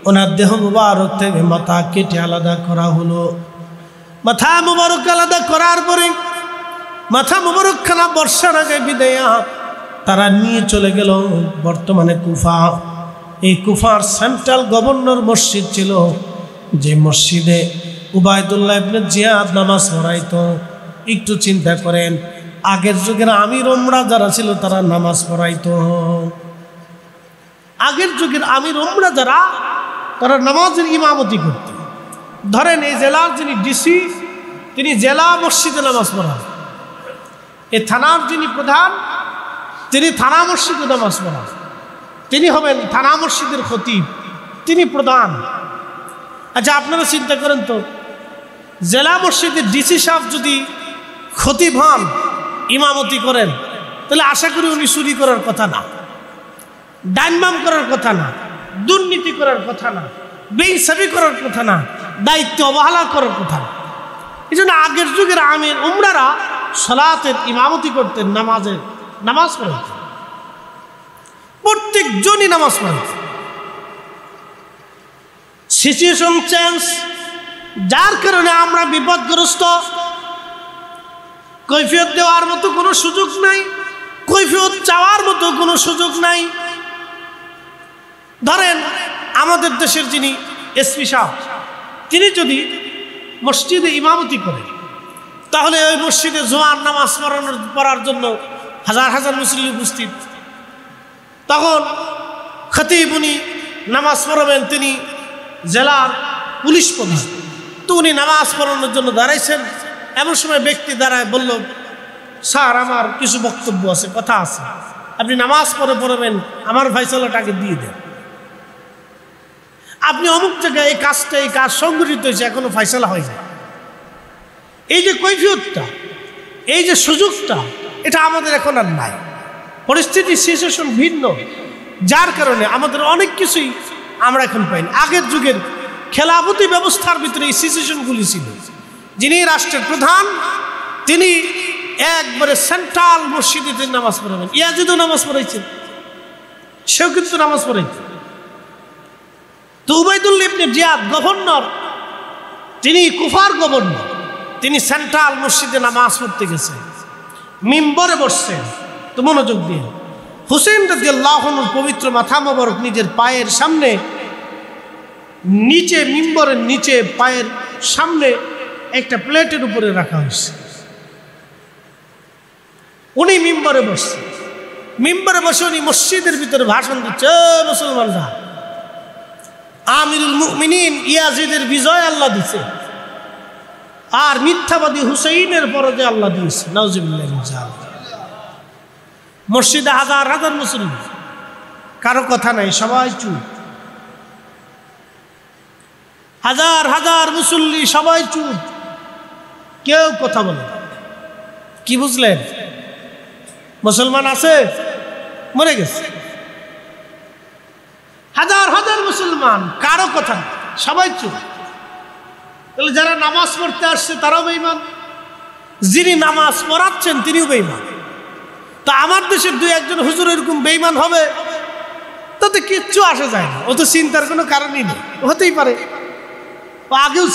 ওনার দেহ মুবারক থেকে মাথা কেটে আলাদা করা হলো। মাথা মুবারক আলাদা করার পরে মাথা মুবারক খানা বর্ষার আগে বিদায়া তারা নিয়ে চলে গেল বর্তমানে কুফা। এই কুফার সেন্ট্রাল গভর্নর মসজিদ ছিল, যে মসজিদে উবাইদুল্লাহ ইবনে জিয়াদ নামাজ পড়াইতো। একটু চিন্তা করেন, আগের যুগের আমির ওমরা যারা ছিল তারা নামাজ পড়াইতো। আগের যুগের আমির ওমরা যারা, তারা নামাজের ইমামতি করত। ধরেন এই জেলার যিনি ডিসি, তিনি জেলা মসজিদে নামাজ পড়ান। এই থানার যিনি প্রধান, তিনি থানা মসজিদে নামাজ পড়ান। তিনি হবেন থানা মসজিদের খতিব, তিনি প্রধান। আচ্ছা, আপনারা চিন্তা করেন তো, জেলা মসজিদের ডিসি সাহেব যদি খতিব হন, ইমামতি করেন, তাহলে আশা করি উনি চুরি করার কথা না, ডাইনবাম করার কথা না, দুর্নীতি করার কথা না, বেইনসাফি করার কথা না, দায়িত্ব অবহেলা করার কথা না। এই জন্য আগের যুগের আমির উমরারা সালাতের ইমামতি করতেন, নামাজ পড়াতেন, প্রত্যেকজনই নামাজ পড়াতেন। সিচুয়েশন চেঞ্জ, যার কারণে আমরা বিপদগ্রস্ত। কৈফিয়ত দেওয়ার মতো কোনো সুযোগ নাই, কৈফিয়ত চাওয়ার মতো কোনো সুযোগ নাই। ধরেন আমাদের দেশের যিনি এসপি সাহেব, তিনি যদি মসজিদে ইমামতি করেন, তাহলে ওই মসজিদে জোয়ার নামাজ পড়ার জন্য হাজার হাজার মুসল্লি উপস্থিত। তখন খতিব উনি নামাজ পড়াবেন, তিনি জেলার পুলিশ প্রধান, তো উনি নামাজ পড়ানোর জন্য দাঁড়াইছেন। এমন সময় ব্যক্তি দাঁড়ায় বলল, স্যার আমার কিছু বক্তব্য আছে, কথা আছে, আপনি নামাজ পড়াবেন, আমার ফয়সালাটাকে দিয়ে দেন। আপনি অমুক জায়গায় এই কাজ সংগঠিত হয়েছে, এখনো ফয়সালা হয় না। এই যে কৈফিয়তটা, এই যে সুযোগটা, এটা আমাদের এখন আর নাই। পরিস্থিতি সিচুয়েশন ভিন্ন, যার কারণে আমাদের অনেক কিছুই আমরা এখন পাই না। আগের যুগের খেলাফতি ব্যবস্থার ভিতরে এই সিচুয়েশনগুলি ছিল। যিনি রাষ্ট্রের প্রধান, তিনি একবারে সেন্ট্রাল মসজিদে তিনি নামাজ পড়াবেন। ইয়াজিদও নামাজ পড়াইছেন, সেও কিন্তু নামাজ পড়াইছেন। তো উবাইদুল্লাহ ইবনে জিয়াদ গভর্নর, তিনি কুফার গভর্নর, তিনি সেন্ট্রাল মসজিদে নামাজ পড়তে গেছেন, মিম্বরে বসছেন। তো মনোযোগ দিয়ে, হুসেইন রাদিয়াল্লাহু আনহুর পবিত্র মাথা মোবারক নিজের পায়ের সামনে, নিচে মিম্বরের নিচে পায়ের সামনে একটা প্লেটের উপরে রাখা হয়েছে। উনি মিম্বরে বসছেন, মিম্বরে বসে উনি মসজিদের ভিতরে ভাষণ দিচ্ছে, মুসলমানরা, আমিরুল মুমিনিন ইয়াজিদের বিজয় আল্লাহ দিছে, আর মিথ্যাবাদী হুসাইনের পরাজয় আল্লাহ দিয়েছে। নাউজুবিল্লাহ। মসজিদে হাজার হাজার মুসল্লি, কারো কথা নাই, সবাই চুপ। হাজার হাজার মুসল্লি, সবাই চুপ, কেউ কথা বলে না। কি বুঝলেন? মুসলমান আছে, মরে গেছে। হাজার হাজার মুসলমান, কারো কথা নেই, সবাই চুপ। তাহলে যারা নামাজ পড়তে আসছে তারাও বেঈমান, যিনি নামাজ পড়াচ্ছেন তিনিও বেঈমান। তো আমার দেশের দুই একজন হুজুর এরকম বেঈমান হবে, তাতে কিচ্ছু আসে যায় না, ও তো চিন্তার কোনো কারণই নেই, হতেই পারে। আগেও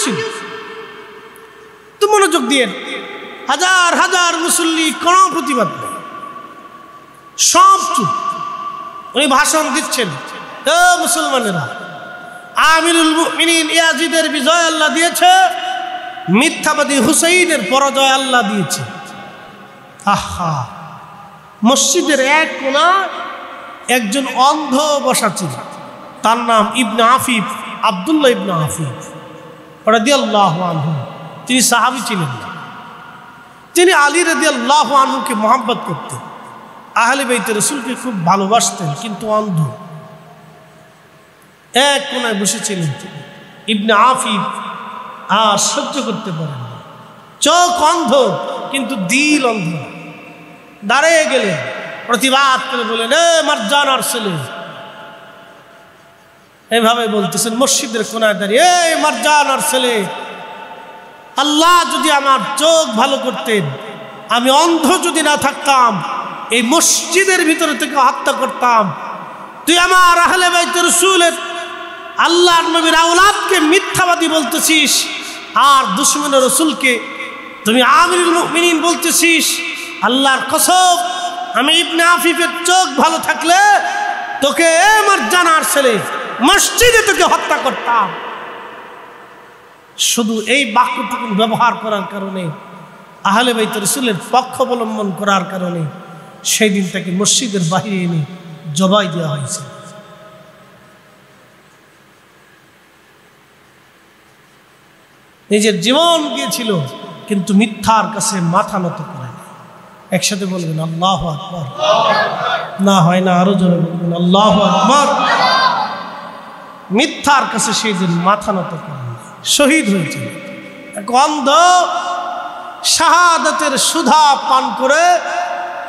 ছিল। তো মনোযোগ দিয়ে, হাজার হাজার মুসল্লি, কোনো প্রতিবাদ নেই, সব চুপ। উনি ভাষণ দিচ্ছেন, ও মুসলমানেরা, আমিরুল মুমিনিন ইয়াজিদের বিজয় আল্লাহ দিয়েছে, মিথ্যাবাদী হুসাইনের পরাজয় আল্লাহ দিয়েছে। আহা, মসজিদের এক কোণা একজন অন্ধ বসা ছিল, তার নাম ইবনে আফিফ, আব্দুল্লাহ ইবনে আফিফ। রাদিয়াল্লাহু আনহু, তিনি সাহাবী ছিলেন না, তিনি আলী রাদিয়াল্লাহু আনহুকে মহব্বত করতেন, আহলে বাইত রাসূলকে খুব ভালোবাসতেন, কিন্তু অন্ধ। এক কোনায় বসেছিলেন তিনি, ইবনে আফিফ আর সহ্য করতে পারেন না, চোখ অন্ধ কিন্তু দিল অন্ধ। দাঁড়িয়ে গেলেন, প্রতিবাদ করে বলেন, এ মারজানার ছেলে, এইভাবে বলতেছেন মসজিদের কোনায় দাঁড়িয়ে, এই মারজানার ছেলে, আল্লাহ যদি আমার চোখ ভালো করতেন, আমি অন্ধ যদি না থাকতাম, এই মসজিদের ভিতরে থেকে হত্যা করতাম। তুই আমার আহলে বাইত রাসূলের আল্লাহর নবীর আওলাদকে মিথ্যাবাদী বলতেছিস, আর দুশমনের রাসূলকে তুমি আমিরুল মুমিনিন বলতেছিস। আল্লাহর কসম, আমি ইবনে আফিফের চোখ ভালো থাকলে তোকে মারজানার ছেলে মসজিদে তোকে হত্যা করতাম। শুধু এই বাক্যটুকু ব্যবহার করার কারণে, আহলে বাইত রাসূলের পক্ষ অবলম্বন করার কারণে সেই দিন তাকে মসজিদের বাইরে এনে জবাই দেওয়া হয়েছে। নিজের জীবন গিয়েছিল, কিন্তু মিথ্যার কাছে মাথা নত করে। একসাথে বলবেন আল্লাহু আকবার। না হয় না, আরো জোরে বলবেন আল্লাহু আকবার। মিথ্যার কাছে সেই দিন মাথা নত করেন, শহীদ হয়েছিল। এক অন্ধ শাহাদাতের সুধা পান করে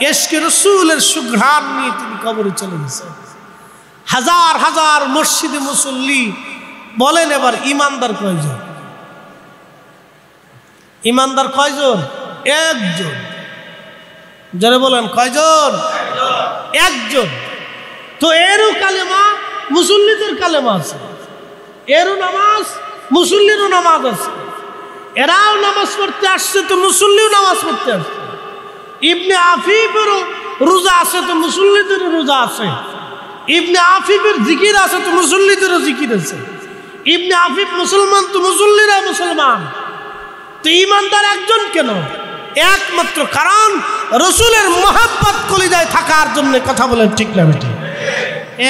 ইশকে রাসূলের সুঘ্রাণ নিয়ে তিনি কবরে চলে গেছেন। হাজার হাজার মসজিদে মুসল্লি, বলেন এবার ইমানদার কয়জন? ইমানদার কয়জন? একজন। যারা বলেন কয়জন? একজন। তো এরও কালেমা মুসল্লিদের কালেমা আছে, এরও নামাজ মুসল্লিরও নামাজ আছে। এরাও নামাজ পড়তে আসছে, তো মুসল্লিও নামাজ পড়তে আসছে। ইবনে আফিফেরও রোজা আছে, তো মুসল্লিদেরও রোজা আছে। ইবনে আফিফের জিকির আছে, তো মুসল্লিদেরও জিকির আছে। ইবনে আফিফ মুসলমান, তো মুসল্লিরা মুসলমান। তো ইমানদার একজন কেন? একমাত্র কারণ রসুলের মহব্বত কলিজায় থাকার জন্য। কথা বলেন ঠিক না বেটি?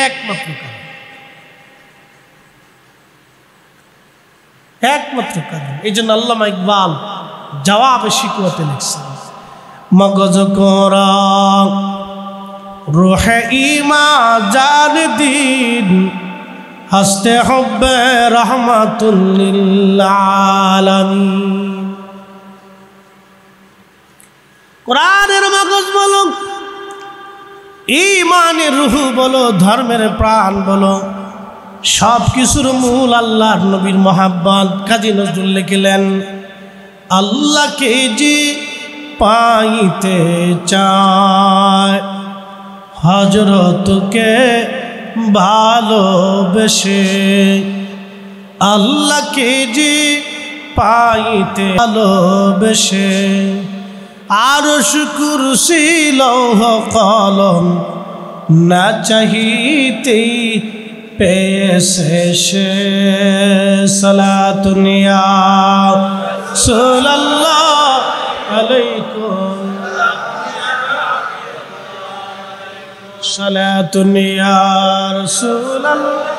একমাত্র কারণ, একমাত্র কারণ। এই জন্য আল্লামা ইকবাল জওয়াবে শিকওয়াতে লিখছেন, মগজ কোরা রুহে ইমা জান দিন হস্তে হুব্বে রহমাতুল লিল আলামিন। কোরআনের মগজ বলো, ঈমানের রূহ বলো, ধর্মের প্রাণ বলো, সব কিছুর মূল আল্লাহর নবীর মহাব্বত। কাজী নজরুল লিখলেন, আল্লাহকে যে পাইতে চায় হযরতকে ভালোবেসে, আল্লাহকে যে পাইতে ভালোবেসে, আরশ কুরসি লৌহ কলম না চাহিতেই পেয়েছে সে। সালাতুন ইয়া রাসূলুল্লাহ আলাইকুম, সালাতুন ইয়া রাসূলুল্লাহ